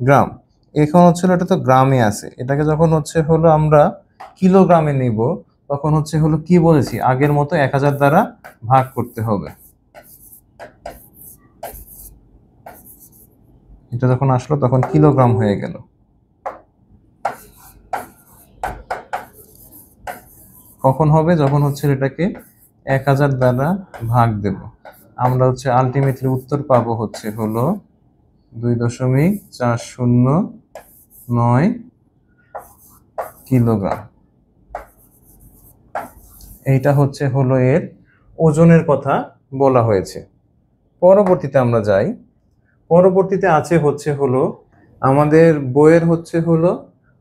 গ্রাম। এখন হচ্ছে এটা তো গ্রামে আছে, এটাকে যখন হচ্ছে হলো আমরা কিলোগ্রামে নিব তখন হচ্ছে হলো কি বলেছি, আগের মতো 1000 দ্বারা ভাগ করতে হবে। এটা যখন আসলো তখন কিলোগ্রাম হয়ে গেল। কখন হবে? যখন হচ্ছে এটাকে 1000 দ্বারা ভাগ দেব। আমরা হচ্ছে আলটিমেটলি উত্তর পাবো হচ্ছে হলো 2.409 কিলোগ্রাম। এইটা হচ্ছে হলো এর ওজনের কথা বলা হয়েছে। পরবর্তীতে আমরা যাই। পরবর্তীতে আছে হচ্ছে হলো আমাদের বইয়ের হচ্ছে হলো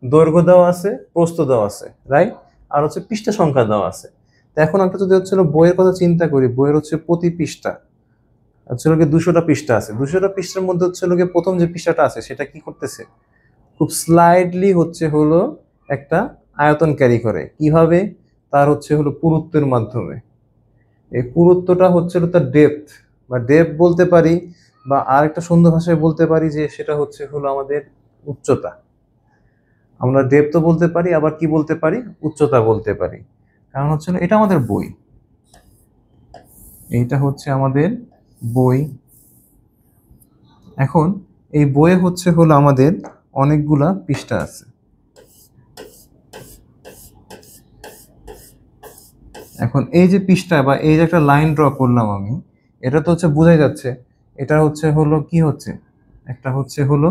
দৈর্ঘ্য দেওয়া আছে, প্রস্থ দেওয়া আছে, রাইট? আর হচ্ছে পৃষ্ঠা সংখ্যা দেওয়া আছে। তো এখন আমরা যদি হচ্ছে বইয়ের কথা চিন্তা করি, বইয়ের হচ্ছে প্রতি পৃষ্ঠা হচ্ছে 200টা পৃষ্ঠা আছে। 200টা পৃষ্ঠার মধ্যে হচ্ছে প্রথম যে পৃষ্ঠাটা আছে সেটা কি করতেছে, খুব স্লাইডলি হচ্ছে হলো একটা আয়তন ক্যারি করে। কিভাবে? তার হচ্ছে হলো পুরুত্বের মাধ্যমে। এই পুরুত্বটা হচ্ছে তার ডেপথ বা ডেপথ বলতে পারি, বা আরেকটা সুন্দর ভাষায় বলতে পারি যে সেটা হচ্ছে হলো আমাদের উচ্চতা। আমরা ডেপথও বলতে পারি, আবার কি বলতে পারি, উচ্চতা বলতে পারি। কারণ হচ্ছে এটা আমাদের বই, এইটা হচ্ছে আমাদের বই। এখন এই বইয়ে হচ্ছে হলো আমাদের অনেকগুলা পৃষ্ঠা আছে। এখন এই যে পৃষ্ঠা বা এই যে একটা লাইন ড্র করলাম আমি, এটা তো হচ্ছে বোঝাই যাচ্ছে এটা হচ্ছে হলো কি হচ্ছে, একটা হচ্ছে হলো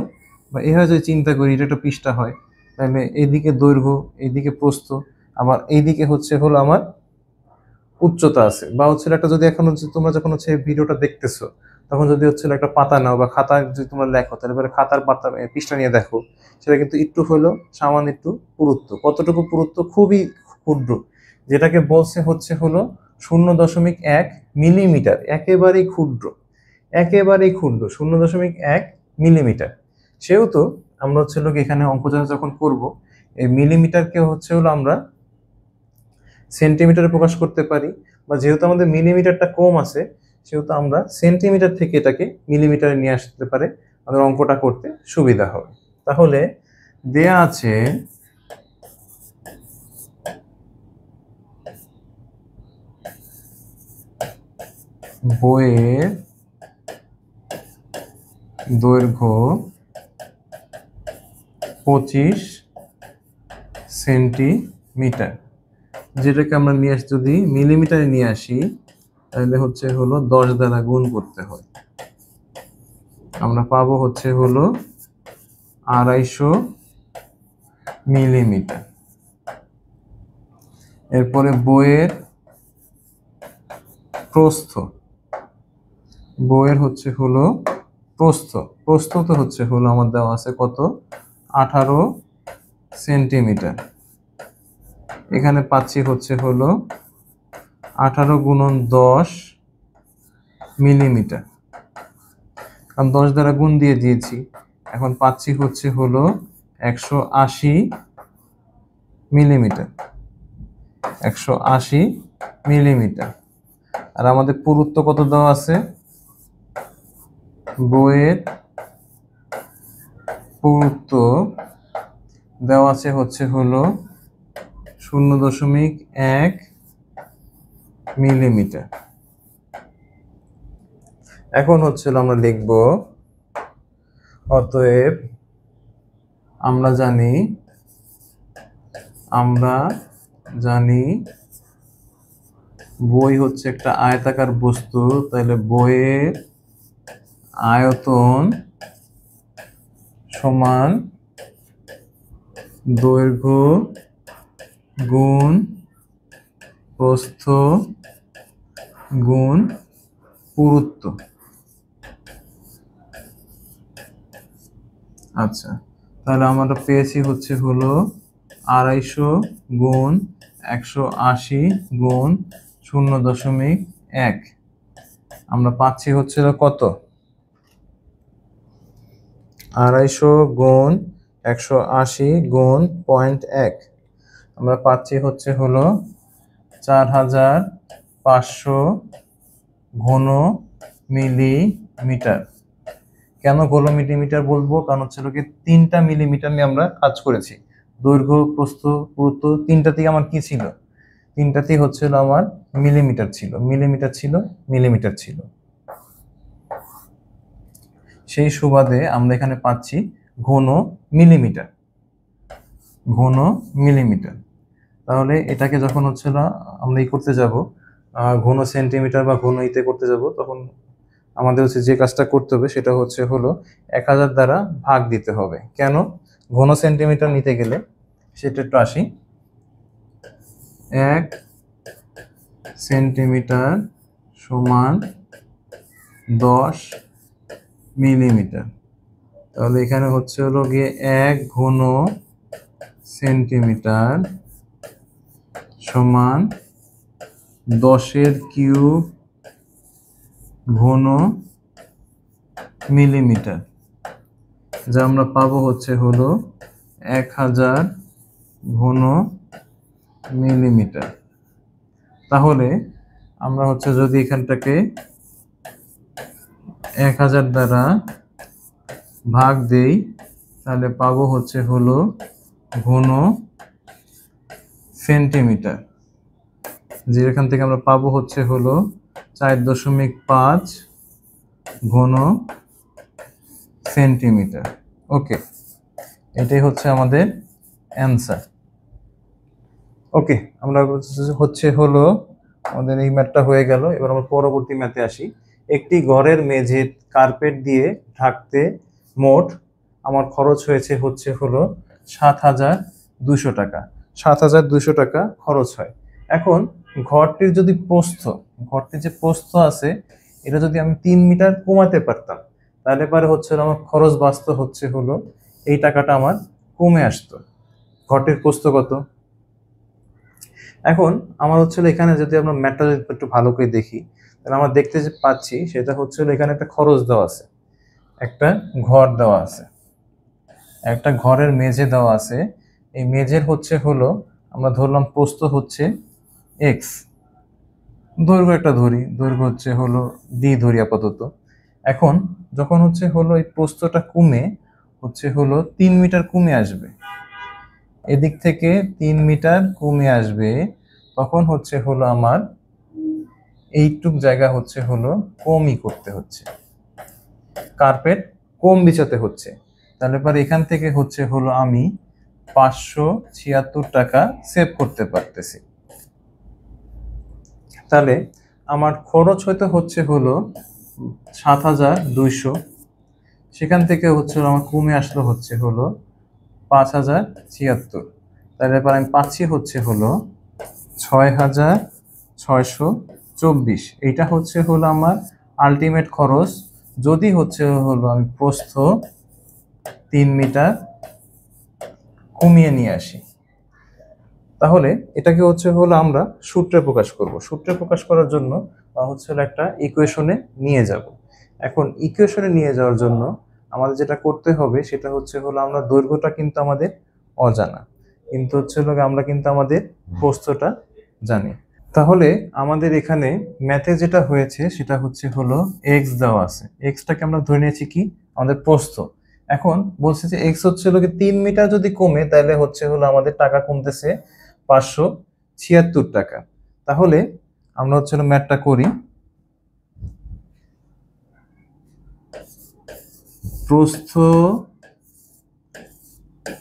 বা এভাবে যদি চিন্তা করি এটা একটা পৃষ্ঠা হয়, তাহলে এইদিকে দৈর্ঘ্য, এইদিকে প্রস্থ, আবার এইদিকে হচ্ছে হলো আমার উচ্চতা আছে। বা হচ্ছে একটা যদি এখন হচ্ছে তোমরা যখন হচ্ছে ভিডিওটা দেখতেছো তখন যদি হচ্ছে একটা পাতা নাও বা খাতা যদি তোমরা লেখো, তাহলে এবারে খাতার পাতা পৃষ্ঠা নিয়ে দেখো, সেটা কিন্তু একটু হলো সামান্য একটু পুরুত্ব। কতটুকু পুরুত্ব? খুবই ক্ষুদ্র, যেটাকে বলছে হচ্ছে হলো 0.1 মিলিমিটার। একেবারেই ক্ষুদ্র, একেবারেই ক্ষুদ্র, 0.1 মিলিমিটার। সেহেতু আমরা হচ্ছে এখানে অঙ্ক যখন করব, এই মিলিমিটারকে হচ্ছে হলো আমরা সেন্টিমিটারে প্রকাশ করতে পারি, বা যেহেতু আমাদের মিলিমিটারটা কম আছে সেহেতু আমরা সেন্টিমিটার থেকে এটাকে মিলিমিটারে নিয়ে আসতে পারে, আমাদের অঙ্কটা করতে সুবিধা হবে। তাহলে দেয়া আছে বইয়ের দৈর্ঘ্য 25 সেন্টিমিটার, যেটাকে আমরা নিয়ে আসি যদি মিলিমিটারে নিয়ে আসি তাহলে হচ্ছে হলো 10 দ্বারা গুণ করতে হয়। আমরা পাবো হচ্ছে হলো 250 মিলিমিটার। এরপরে বইয়ের প্রস্থ, বইয়ের হচ্ছে হলো প্রস্থ, প্রস্থ তো হচ্ছে হলো আমার দেওয়া আছে কত, 18 সেন্টিমিটার। এখানে পাচ্ছি হচ্ছে হলো 18 গুণন 10 মিলিমিটার, কারণ 10 দ্বারা গুণ দিয়ে দিয়েছি। এখন পাচ্ছি হচ্ছে হলো 180 মিলিমিটার, 180 মিলিমিটার। আর আমাদের পুরুত্ব কত দেওয়া আছে, বইয়ের পুরুত্ব দেওয়া আছে হচ্ছে হলো 0.1 মিলিমিটার। এখন হচ্ছে আমরা লিখব অতএব আমরা জানি বই হচ্ছে একটা আয়তাকার বস্তু, তাহলে বইয়ের আয়তন সমান দৈর্ঘ্য গুণ প্রস্থ গুণ পুরুত্ব। আচ্ছা, তাহলে আমরা পেয়েছি হচ্ছে হলো 250 গুণ 180 গুণ 0.1। আমরা পাচ্ছি হচ্ছে কত? 250 গুণ 180 গুণ 0.1, আমরা পাচ্ছি হচ্ছে হলো 4500 ঘন মিলিমিটার। কেন ঘন মিলিমিটার বলবো? কারণ হচ্ছে কি 3টা মিলিমিটার নিয়ে আমরা কাজ করেছি। দৈর্ঘ্য, প্রস্থ, পুরুত্ব তিনটাতেই আমার কি ছিল? তিনটাতেই হচ্ছিল আমার মিলিমিটার ছিল। সেই সুবাদে আমরা এখানে পাচ্ছি ঘন মিলিমিটার। তাহলে এটাকে যখন হচ্ছিল আমরা করতে যাব ঘন সেন্টিমিটার বা ঘন ইতে করতে যাব, তখন আমাদের হচ্ছে যে কাজটা করতে হবে সেটা হচ্ছে হলো 1000 দ্বারা ভাগ দিতে হবে। কেন? ঘন সেন্টিমিটার নিতে গেলে সেটা একটু আসি। 1 সেন্টিমিটার সমান 10 মিলিমিটার। তাহলে এখানে হচ্ছে হলো গিয়ে 1 ঘন সেন্টিমিটার সমান 10 কিউব ঘন মিলিমিটার, যা আমরা পাবো হচ্ছে হলো 1000 ঘন মিলিমিটার। তাহলে আমরা হচ্ছে যদি এখানটাকে 1000 দ্বারা ভাগ দেই, তাহলে পাবো হচ্ছে হলো ঘন সেন্টিমিটার, যেখান থেকে আমরা পাবো হচ্ছে হলো 4.5 ঘন সেন্টিমিটার। ওকে, এটাই হচ্ছে আমাদের অ্যান্সার। ওকে, আমরা হচ্ছে হলো আমাদের এই ম্যাথটা হয়ে গেল। এবার আমরা পরবর্তী ম্যাথে আসি। একটি ঘরের মেঝে কার্পেট দিয়ে ঢাকতে মোট আমার খরচ হয়েছে হচ্ছে হলো 7200 টাকা। 7200 টাকা খরচ হয়। এখন ঘরটির যে প্রস্থ আছে, এটা যদি আমি 3 মিটার কমাতে পারতাম, তাহলে পরে হচ্ছে আমার খরচ বাঁচত হচ্ছে হলো এই টাকাটা আমার কমে আসতো। ঘরটির প্রস্থ কত? এখন আমার হচ্ছে এখানে যদি আমরা ম্যাথটা একটু ভালো করে দেখি, তাহলে আমরা দেখতে যে পাচ্ছি সেটা হচ্ছে এখানে একটা খরচ দেওয়া আছে, একটা ঘর দেওয়া আছে, একটা ঘরের মেঝে দেওয়া আছে। এই মেঝের হচ্ছে হলো আমরা ধরলাম প্রস্থ হচ্ছে এক্স, দৈর্ঘ্য একটা ধরি, দৈর্ঘ্য হচ্ছে হলো ডি ধরি আপাতত। এখন যখন হচ্ছে হলো এই প্রস্থটা কমে হচ্ছে হলো 3 মিটার কমে আসবে, এদিক থেকে 3 মিটার কমে আসবে, তখন হচ্ছে হলো আমার এইটুক জায়গা হচ্ছে হলো কমই করতে হচ্ছে, কার্পেট কম বিছাতে হচ্ছে। তাহলে পরে এখান থেকে হচ্ছে হলো আমি 576 টাকা সেভ করতে পারতেছি। তাহলে আমার খরচ হচ্ছে হলো 7200, সেখান থেকে হচ্ছে আমার কমে আসলো হচ্ছে হলো 5076। তাহলে এবার আমি পাচ্ছি হচ্ছে হলো 6624। এইটা হচ্ছে হলো আমার আলটিমেট খরচ, যদি হচ্ছে হলো আমি প্রস্থ 3 মিটার কমিয়ে নিয়ে আসি। তাহলে এটাকে হচ্ছে হলো আমরা সূত্রে প্রকাশ করব। সূত্রে প্রকাশ করার জন্য হচ্ছে হলো একটা ইকুয়েশনে নিয়ে যাব। এখন ইকুয়েশনে নিয়ে যাওয়ার জন্য আমাদের যেটা করতে হবে সেটা হচ্ছে হলো আমরা দৈর্ঘ্যটা কিন্তু আমাদের অজানা, কিন্তু হচ্ছে হলো আমরা কিন্তু আমাদের প্রস্থটা জানি। তাহলে আমাদের এখানে ম্যাথে যেটা হয়েছে সেটা হচ্ছে হলো এক্স দেওয়া আছে, এক্সটাকে আমরা ধরে নিয়েছি কি আমাদের প্রস্থ, এখন বলছে যে এক্স হচ্ছে হলো কি 3 মিটার যদি কমে তাহলে হচ্ছে হলো আমাদের টাকা কমতেছে 576 টাকা। তাহলে আমরা হচ্ছে হলো ম্যাথটা করি। প্রস্থ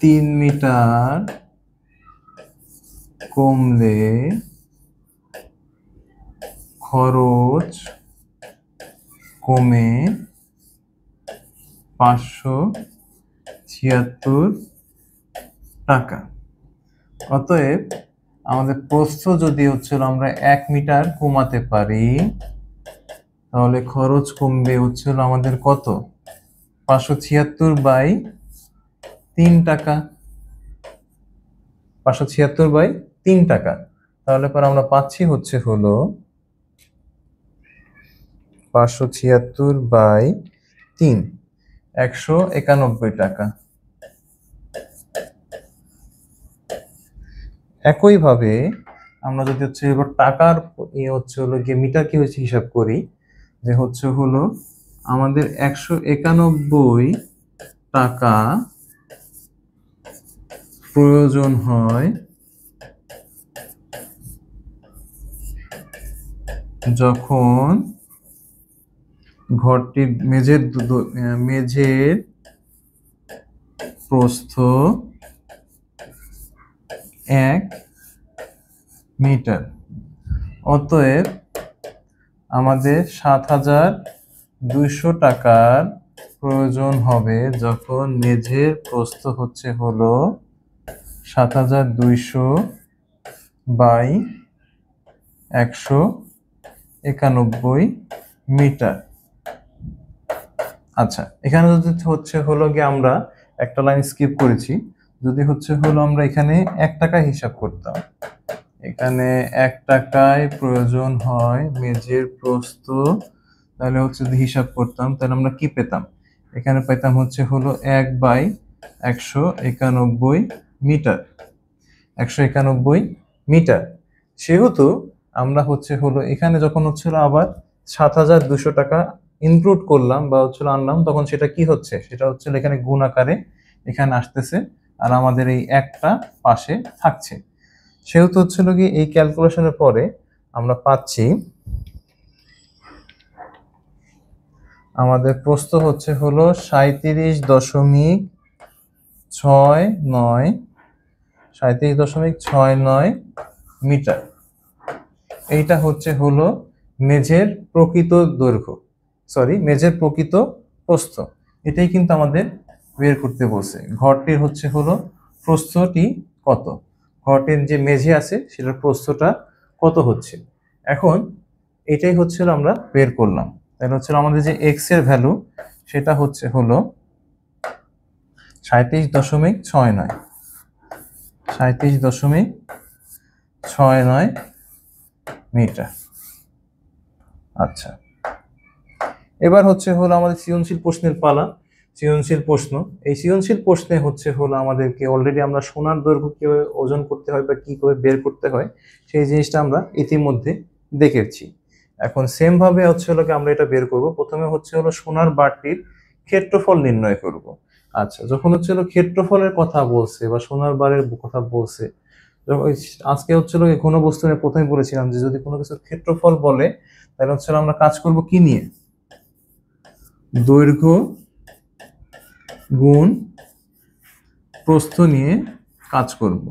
3 মিটার কমলে খরচ কমে 576 টাকা। অতএব আমাদের প্রস্থ যদি হচ্ছিল আমরা 1 মিটার কমাতে পারি তাহলে খরচ কমবে হচ্ছিল আমাদের কত, 576/3 টাকা। 576/3 টাকা। তাহলে পর আমরা পাচ্ছি হচ্ছে হলো 576/3 191 টাকা। একইভাবে আমরা যদি হচ্ছে এবার টাকার হচ্ছে হলো গিয়ে মিটার কি হচ্ছে হিসাব করি, যে হচ্ছে হলো আমাদের 191 টাকা প্রয়োজন হয় যখন ঘরটির মেঝের প্রস্থ 1 মিটার। অতএব আমাদের 7200 টাকার প্রয়োজন হবে যখন মেঝের প্রস্থ হচ্ছে হলো 7200/191 মিটার। আচ্ছা, এখানে যদি হচ্ছে হলো গিয়ে আমরা একটা লাইন স্কিপ করেছি, যদি হচ্ছে হলো আমরা এখানে 1 টাকা হিসাব করতাম, এখানে 1 টাকায় প্রয়োজন হয় মেঝের প্রস্থ, তাহলে হচ্ছে যদি হিসাব করতাম তাহলে আমরা কি পেতাম, এখানে পেতাম হচ্ছে হলো 1/191 মিটার। 191 মিটার। সেহেতু আমরা হচ্ছে হলো এখানে যখন হচ্ছিল আবার 7200 টাকা ইনক্লুড করলাম বা হচ্ছিল আনলাম, তখন সেটা কি হচ্ছে, সেটা হচ্ছে এখানে গুণ আকারে এখানে আসতেছে আর আমাদের এই একটা পাশে থাকছে। সেহেতু হচ্ছিল কি এই ক্যালকুলেশনের পরে আমরা পাচ্ছি আমাদের প্রস্থ হচ্ছে হলো 37.69 মিটার। এইটা হচ্ছে হলো মেঝের প্রকৃত দৈর্ঘ্য, মেঝের প্রকৃত প্রস্থ। এটাই কিন্তু আমাদের বের করতে বলছে। ঘরটির হচ্ছে হলো প্রস্থটি কত, ঘরটির যে মেঝে আছে সেটার প্রস্থটা কত হচ্ছে। এখন এটাই হচ্ছে আমরা বের করলাম। তাহলে হচ্ছে আমাদের যে এক্স এর ভ্যালু সেটা হচ্ছে হলো 37.69 মিটার। আচ্ছা, এবার হচ্ছে হলো আমাদের সৃজনশীল প্রশ্নের পালা। সৃজনশীল প্রশ্ন, এই সৃজনশীল প্রশ্নে হচ্ছে হলো আমাদেরকে অলরেডি আমরা সোনার দৈর্ঘ্য কিভাবে ওজন করতে হয় বা কি করে বের করতে হয় সেই জিনিসটা আমরা ইতিমধ্যে দেখেছি। এখন সেম ভাবে হচ্ছে হলো আমরা এটা বের করব। প্রথমে হচ্ছে হলো সোনার বারটির ক্ষেত্রফল নির্ণয় করব। আচ্ছা, যখন হচ্ছে হলো ক্ষেত্রফলের কথা বলছে বা সোনার বারের কথা বলছে, আজকে হচ্ছে হলো ঘনবস্তু নিয়ে প্রথমে বলেছিলাম যে যদি কোনো কিছুর ক্ষেত্রফল বলে তাহলে হচ্ছে আমরা কাজ করব কি নিয়ে, দৈর্ঘ্য গুণ প্রস্থ নিয়ে কাজ করব।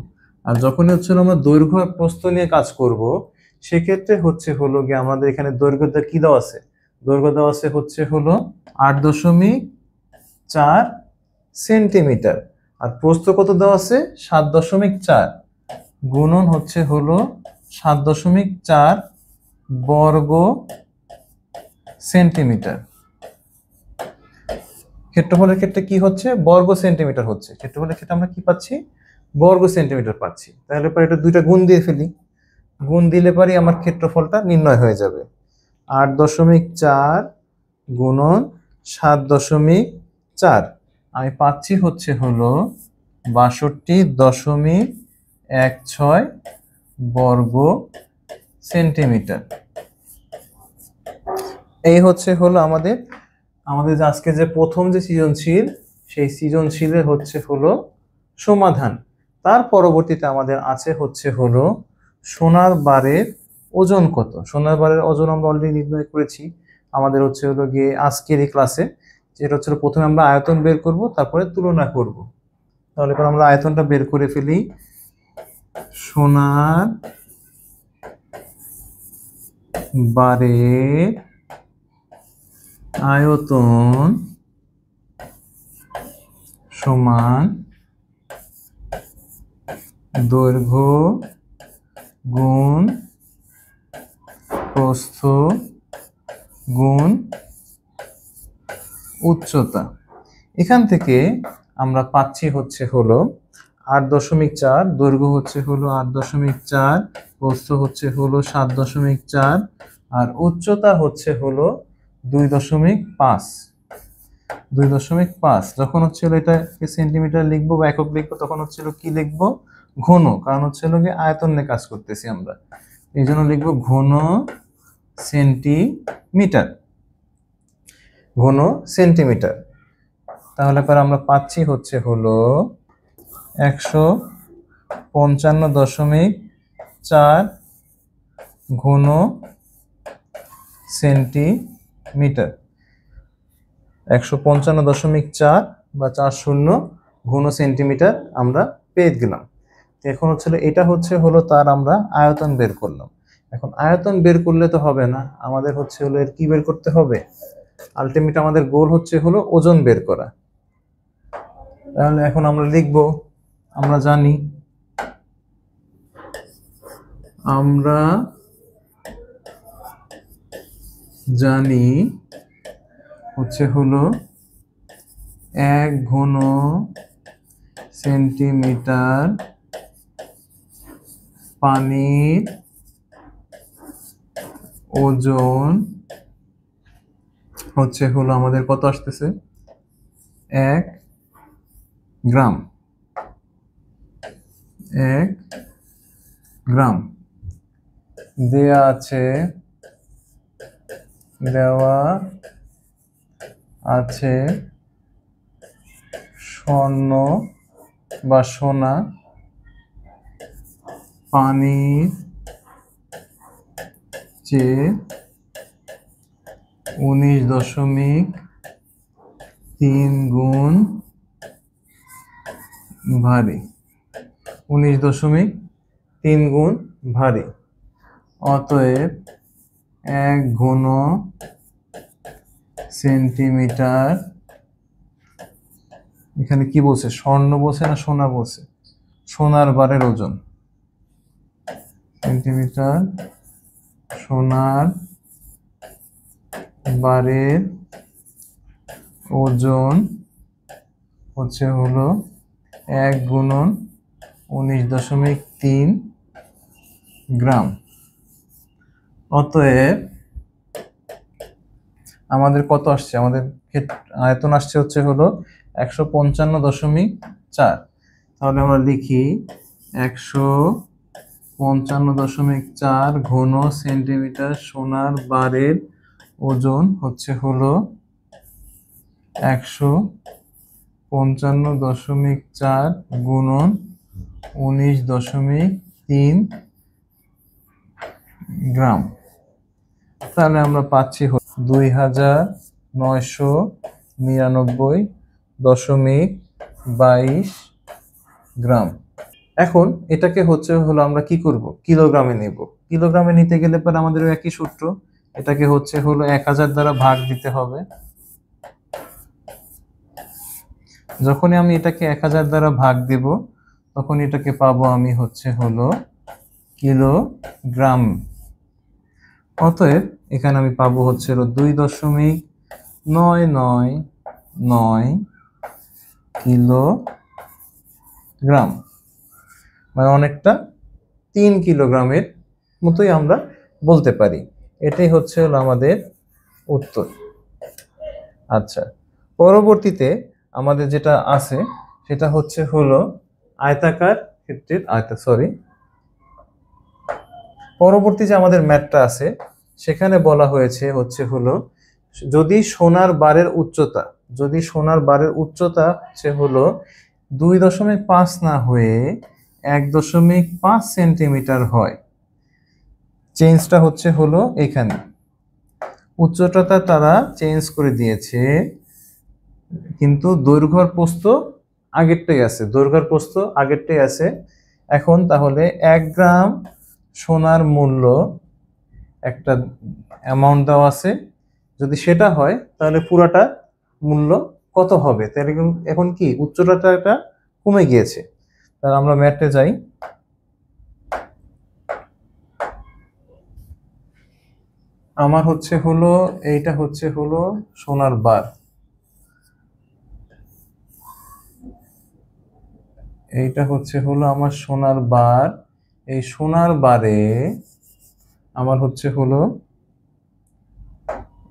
আর যখন হচ্ছে আমরা দৈর্ঘ্য আর প্রস্থ নিয়ে কাজ করব সেক্ষেত্রে হচ্ছে হলো গিয়ে আমাদের এখানে দৈর্ঘ্যটা কি দেওয়া আছে, দৈর্ঘ্য দেওয়া আছে হচ্ছে হলো 8.4 সেন্টিমিটার আর প্রস্থ কত দেওয়া আছে 7.4 গুণন হচ্ছে হলো 7.4 বর্গ সেন্টিমিটার। ক্ষেত্রফলের ক্ষেত্রে কি হচ্ছে, বর্গ সেন্টিমিটার হচ্ছে। ক্ষেত্রফলের ক্ষেত্রে আমরা কি পাচ্ছি, বর্গ সেন্টিমিটার পাচ্ছি। তাহলে পরে এটা দুইটা গুণ দিয়ে ফেলি, গুণ দিলে পরে আমার ক্ষেত্রফলটা নির্ণয় হয়ে যাবে। 8.4 গুণন 7.4 আমি পাচ্ছি হচ্ছে হলো 62.16 বর্গ সেন্টিমিটার। এই হচ্ছে হলো আমাদের আজকে যে প্রথম যে সৃজনশীল সেই সৃজনশীলের হচ্ছে হলো সমাধান। তার পরবর্তীতে আমাদের আছে হচ্ছে হলো সোনার বারের ওজন কত। সোনার বারের ওজন আমরা অলরেডি নির্ণয় করেছি আমাদের হচ্ছে হলো গিয়ে আজকের এই ক্লাসে, যেটা হচ্ছে প্রথমে আমরা আয়তন বের করব, তারপরে তুলনা করব। তাহলে এবার আমরা আয়তনটা বের করে ফেলি। সোনার বারের আয়তন সমান দৈর্ঘ্য গুণ প্রস্থ গুণ উচ্চতা। এখান থেকে আমরা পাচ্ছি হচ্ছে হলো 8.4, দৈর্ঘ্য হচ্ছে হলো 8.4, প্রস্থ হচ্ছে হলো 7.4, আর উচ্চতা হচ্ছে হলো 2.5। 2.5 যখন হচ্ছে হলো এটাকে সেন্টিমিটার লিখবো বা একক লিখবো, তখন হচ্ছে হলো কি লিখবো? ঘন, কারণ হচ্ছে হলো কি আয়তন নিয়ে কাজ করতেছি আমরা, এই জন্য লিখবো ঘন সেন্টিমিটার। ঘন সেন্টিমিটার। তাহলে পর আমরা পাচ্ছি হচ্ছে হলো 155.4 ঘন সেন্টিমিটার। 155.4 বা 40 ঘন সেন্টিমিটার আমরা পেয়ে গেলাম। এখন হচ্ছে এটা হচ্ছে হলো তার আমরা আয়তন বের করলাম। এখন আয়তন বের করলে তো হবে না, আমাদের হচ্ছে হলো এর কি বের করতে হবে? আলটিমেট আমাদের গোল হচ্ছে হলো ওজন বের করা। তাহলে এখন আমরা লিখব, আমরা জানি হচ্ছে হলো 1 ঘন সেন্টিমিটার পানির ওজন হচ্ছে হলো আমাদের কত আসতেছে? 1 গ্রাম। 1 গ্রাম দেওয়া আছে স্বর্ণ বা সোনা পানির চেয়ে 19.3 গুণ ভারী। 19.3 গুণ ভারী। অতএব 1 ঘন সেন্টিমিটার, এখানে কি বলছে? স্বর্ণ বলছে না সোনা বলছে? সোনার বারের ওজন, সেন্টিমিটার সোনার বারের ওজন হচ্ছে হলো 1 গুণন 19.3 গ্রাম। অতএব আমাদের কত আসছে? আমাদের আয়তন আসছে হচ্ছে হলো 155.4। তাহলে আমরা লিখি 155.4 ঘন সেন্টিমিটার সোনার বারের ওজন হচ্ছে হলো 155.4 গুণন 19.3 গ্রাম। তাহলে আমরা পাচ্ছি 2999.22 গ্রাম। এখন এটাকে হচ্ছে হলো আমরা কি করব? কিলোগ্রামে নেব। কিলোগ্রামে নিতে গেলে পর আমাদের একই সূত্র, এটাকে হচ্ছে হলো 1000 দ্বারা ভাগ দিতে হবে। যখনই আমি এটাকে 1000 দ্বারা ভাগ দেব, তখন এটাকে পাবো আমি হচ্ছে হলো কিলোগ্রাম। অতএব এখানে আমি পাবো হচ্ছে 2.999 কিলোগ্রাম, মানে অনেকটা 3 কিলোগ্রামের মতোই আমরা বলতে পারি। এটাই হচ্ছে হলো আমাদের উত্তর। আচ্ছা, পরবর্তীতে আমাদের যেটা আছে সেটা হচ্ছে হলো আয়তাকার ক্ষেত্রের পরবর্তী যে আমাদের ম্যাথটা আছে সেখানে বলা হয়েছে হচ্ছে হলো যদি সোনার বারের উচ্চতা যদি সোনার বারের উচ্চতা হচ্ছে হলো 2.5 না হয়ে 1.5 সেন্টিমিটার হয়, চেঞ্জটা হচ্ছে হলো এখানে। উচ্চতাটা তারা চেঞ্জ করে দিয়েছে, কিন্তু দৈর্ঘ্য আর প্রস্থ আগেরটাই আছে, দৈর্ঘ্য আর প্রস্থ আগেরটাই আছে। এখন তাহলে 1 গ্রাম সোনার মূল্য একটা অ্যামাউন্ট দেওয়া আছে, যদি সেটা হয় তাহলে পুরাটা মূল্য কত হবে? তাহলে এখন কি উচ্চতাটা কমে গিয়েছে। তাহলে আমরা ম্যাথে যাই। আমার হচ্ছে হলো এইটা হচ্ছে হলো সোনার বার, এইটা হচ্ছে হলো আমার সোনার বার। এই সোনার বারে আমার হচ্ছে হলো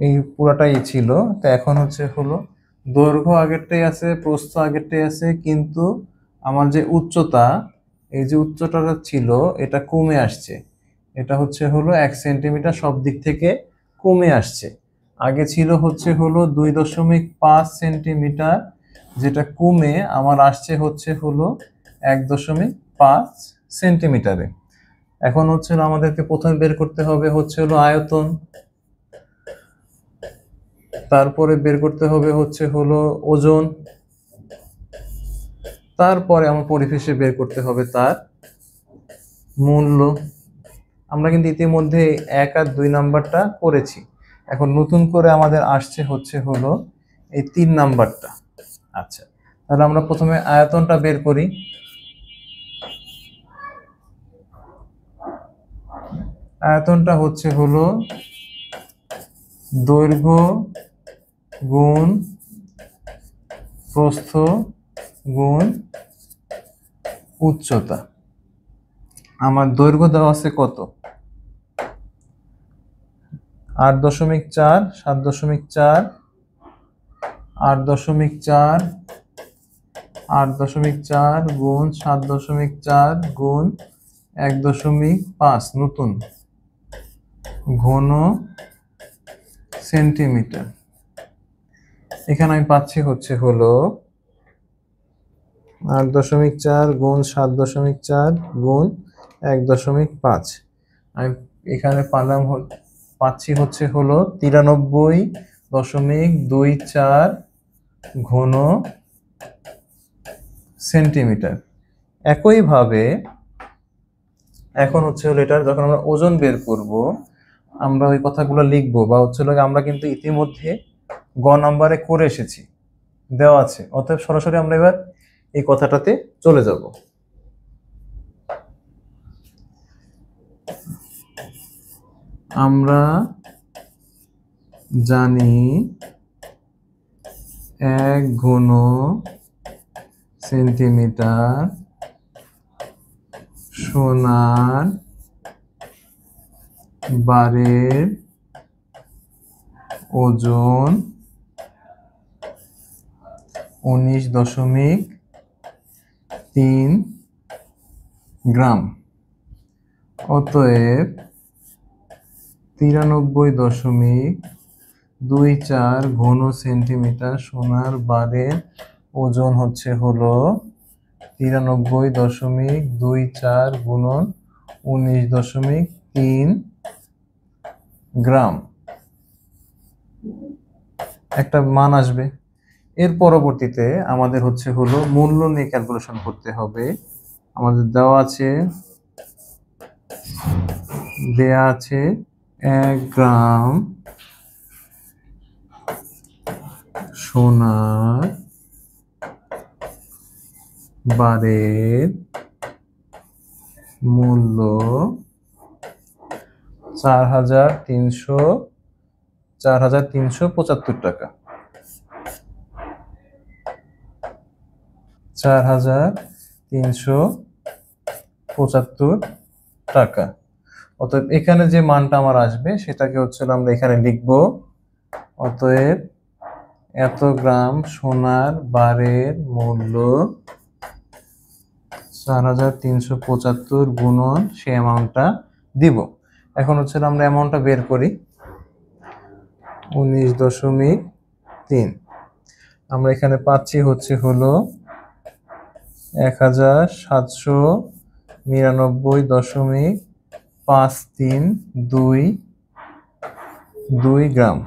এই পুরাটাই ছিল। তো এখন হচ্ছে হলো দৈর্ঘ্য আগেরটাই আছে, প্রস্থ আগেরটাই আছে, কিন্তু আমার যে উচ্চতা, এই যে উচ্চতাটা ছিল এটা কমে আসছে। এটা হচ্ছে হলো 1 সেন্টিমিটার সব দিক থেকে কমে আসছে। আগে ছিল হচ্ছে হলো 2.5 সেন্টিমিটার, যেটা কমে আমার আসছে হচ্ছে হলো 1.5 সেন্টিমিটারে। এখন হচ্ছে আমাদেরকে প্রথমে বের করতে হবে হচ্ছে হলো আয়তন, তারপরে বের করতে হবে হচ্ছে হলো ওজন, তারপরে আমার পরিশেষে বের করতে হবে তার মূল্য। আমরা কিন্তু ইতিমধ্যে 1 আর 2 নাম্বারটা করেছি, এখন নতুন করে আমাদের আসছে হচ্ছে হলো এই 3 নাম্বারটা। আচ্ছা, তাহলে আমরা প্রথমে আয়তনটা বের করি। আয়তনটা হচ্ছে হলো দৈর্ঘ্য গুণ প্রস্থ গুণ উচ্চতা। আমার দৈর্ঘ্য দেওয়া আছে কত? 8.4, 7.4, 8.4, 8.4 গুণ 7.4 গুণ 1.5 নতুন ঘন সেন্টিমিটার। এখানে আমি পাচ্ছি হচ্ছে হলো 8.4 গুণ 7.4 গুণ 1.5। আমি এখানে পাচ্ছি হচ্ছে হলো 93.24 ঘন সেন্টিমিটার। একইভাবে এখন হচ্ছে হলো এটার যখন আমরা ওজন বের করব, আমরা ওই কথাগুলো লিখবো, বা হচ্ছে আমরা কিন্তু ইতিমধ্যে গ নাম্বারে করে এসেছি, দেওয়া আছে। অতএব সরাসরি আমরা এবার এই কথাটাতে চলে যাব। আমরা জানি 1 ঘন সেন্টিমিটার সোনার বারের ওজন 19.3 গ্রাম। অতএব 93.24 ঘন সেন্টিমিটার সোনার বারের ওজন হচ্ছে হলো 93.24 গুণন 19.3 গ্রাম একটা মান আসবে। এর পরবর্তীতে আমাদের হচ্ছে হলো মূল্য নিয়ে ক্যালকুলেশন করতে হবে। আমাদের দেওয়া আছে 1 গ্রাম সোনার বারের মূল্য 4,375 টাকা। 4,375 টাকা। অতএব এখানে যে মানটা আমার আসবে সেটাকে হচ্ছে আমরা এখানে লিখব। অতএব এত গ্রাম সোনার বারের মূল্য 4,375 গুণন সে অ্যামাউন্টটা দিব। এখন হচ্ছে আমরা অ্যামাউন্টটা বের করি 19.3। আমরা এখানে পাচ্ছি হচ্ছে হলো 1799.5322 গ্রাম।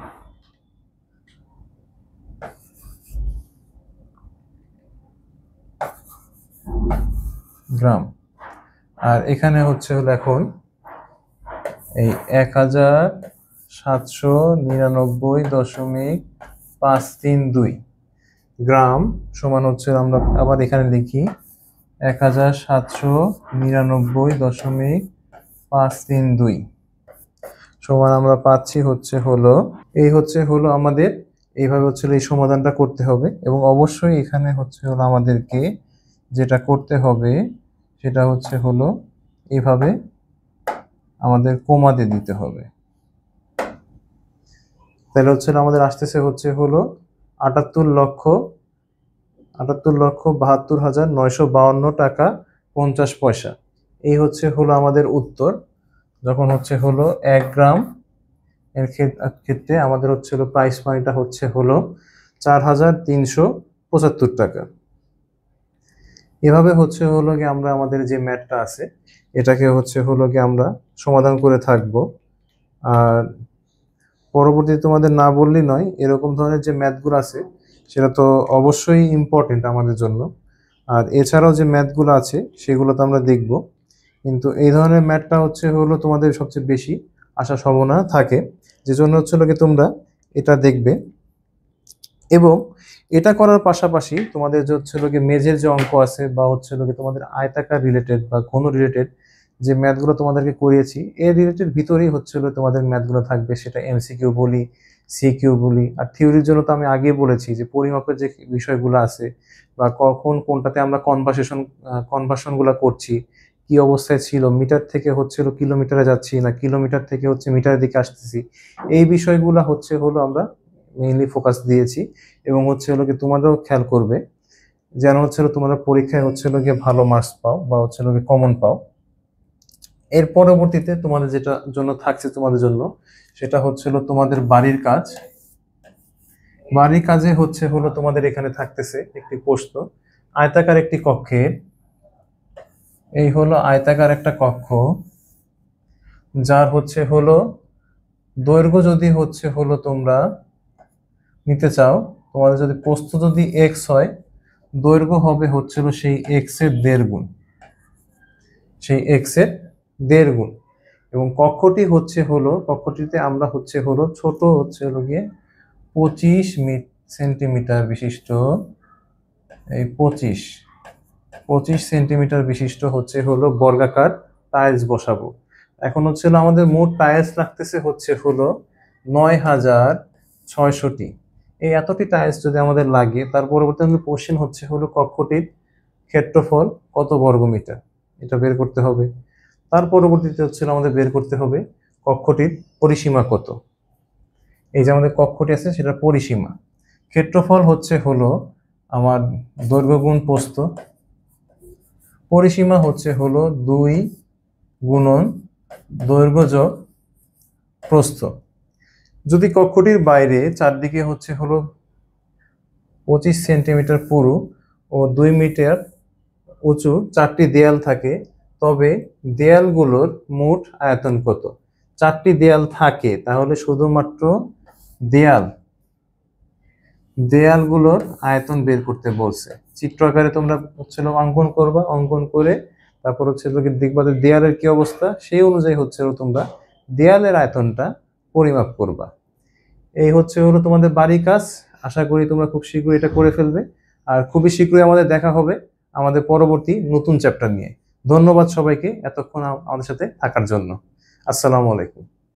গ্রাম। আর এখানে হচ্ছে হলো এখন এই 1799.532 গ্রাম সমান হচ্ছে, আমরা আবার এখানে লিখি 1799.532 সমান আমরা পাচ্ছি হচ্ছে হলো, এই হচ্ছে হলো আমাদের, এইভাবে হচ্ছে এই সমাধানটা করতে হবে। এবং অবশ্যই এখানে হচ্ছে হলো আমাদেরকে যেটা করতে হবে সেটা হচ্ছে হলো এইভাবে আমাদের কমাতে দিতে হবে। তাহলে হচ্ছে আমাদের আসতেছে হচ্ছে হলো 78,72,952 টাকা 50 পয়সা। এই হচ্ছে হলো আমাদের উত্তর। যখন হচ্ছে হলো 1 গ্রাম এর ক্ষেত্রে আমাদের হচ্ছে হলো প্রাইস মানিটা হচ্ছে হলো 4,375 টাকা। এভাবে হচ্ছে হলো গিয়ে আমরা আমাদের যে ম্যাথটা আছে এটাকে হচ্ছে হলো গিয়ে আমরা সমাধান করে থাকব। আর পরবর্তীতে তোমাদের না বললেই নয়, এরকম ধরনের যে ম্যাথগুলো আছে সেটা তো অবশ্যই ইম্পর্টেন্ট আমাদের জন্য। আর এছাড়াও যে ম্যাথগুলো আছে সেগুলো তো আমরা দেখব, কিন্তু এই ধরনের ম্যাথটা হচ্ছে হলো তোমাদের সবচেয়ে বেশি আসার সম্ভাবনা থাকে, যে জন্য হচ্ছে হলো গিয়ে তোমরা এটা দেখবে। এবং এটা করার পাশাপাশি তোমাদের যে হচ্ছে হলো গিয়ে মেজের যে অঙ্ক আছে বা হচ্ছে হলো গিয়ে তোমাদের আয়তাকার রিলেটেড বা ঘন রিলেটেড যে ম্যাথগুলো তোমাদেরকে করিয়েছি এর রিলেটেড ভিতরেই হচ্ছে হলো তোমাদের ম্যাথগুলো থাকবে, সেটা এমসিকিউ বলি, সিকিউ বলি। আর থিওরির জন্য তো আমি আগেই বলেছি যে পরিমাপের যে বিষয়গুলো আছে বা কখন কোনটাতে আমরা কনভার্সনগুলো করছি, কি অবস্থায় ছিল, মিটার থেকে হচ্ছে হলো কিলোমিটারে যাচ্ছি না কিলোমিটার থেকে হচ্ছে মিটারের দিকে আসতেছি, এই বিষয়গুলো হচ্ছে হলো আমরা মেইনলি ফোকাস দিয়েছি। এবং হচ্ছে হলো কি তোমাদেরও খেয়াল করবে যেন হচ্ছে হলো তোমরা পরীক্ষায় হচ্ছে হলো গিয়ে ভালো মার্কস পাও বা হচ্ছে হলো কমন পাও। এর পরবর্তীতে তোমাদের যেটা জন্য থাকছে তোমাদের জন্য সেটা হচ্ছে হলো তোমাদের বাড়ির কাজ। বাড়ির কাজে হচ্ছে হলো তোমাদের এখানে থাকতেছে একটি প্রশ্ন, আয়তাকার একটি কক্ষের, এই হলো আয়তাকার একটা কক্ষ যার হচ্ছে হলো দৈর্ঘ্য যদি হচ্ছে হলো তোমরা নিতে চাও, তোমাদের যদি প্রস্থ যদি এক্স হয়, দৈর্ঘ্য হবে হচ্ছে হলো সেই এক্স এর 1.5 গুণ, সেই এক্স এর 1.5 গুণ। এবং কক্ষটিতে আমরা হচ্ছে হলো ছোট হচ্ছে হলো গিয়ে 25 সেন্টিমিটার বিশিষ্ট, এই 25 সেন্টিমিটার বিশিষ্ট হচ্ছে হলো বর্গাকার টাইলস বসাবো। এখন হচ্ছে হলো আমাদের মোট টাইলস লাগতেছে হচ্ছে হলো 9,600টি। এই এতটি টাইলস যদি আমাদের লাগে, তার পরবর্তীতে কোশ্চেন হচ্ছে হলো কক্ষটির ক্ষেত্রফল কত বর্গমিটার, এটা বের করতে হবে। তার পরবর্তীতে হচ্ছে আমাদের বের করতে হবে কক্ষটির পরিসীমা কত। এই যে আমাদের কক্ষটি আছে সেটার পরিসীমা, ক্ষেত্রফল হচ্ছে হলো আমার দৈর্ঘ্য গুণ প্রস্থ, পরিসীমা হচ্ছে হলো 2 গুণন দৈর্ঘ্য যোগ প্রস্থ। যদি কক্ষটির বাইরে চারদিকে হচ্ছে হলো 25 সেন্টিমিটার পুরু ও 2 মিটার উঁচু 4টি দেয়াল থাকে, তবে দেয়ালগুলোর মোট আয়তন কত? 4টি দেয়াল থাকে, তাহলে শুধুমাত্র দেয়ালগুলোর আয়তন বের করতে বলছে। চিত্র আকারে তোমরা হচ্ছে অঙ্কন করবা, অঙ্কন করে তারপর হচ্ছে দেখবা যে দেয়ালের কি অবস্থা, সেই অনুযায়ী হচ্ছে তোমরা দেয়ালের আয়তনটা পরিমাপ করবা। এই হচ্ছে হলো তোমাদের বাড়ির কাজ। আশা করি তোমরা খুব শীঘ্রই এটা করে ফেলবে। আর খুবই শীঘ্রই আমাদের দেখা হবে আমাদের পরবর্তী নতুন চ্যাপ্টার নিয়ে। ধন্যবাদ সবাইকে এতক্ষণ আমাদের সাথে থাকার জন্য। আসসালামু আলাইকুম।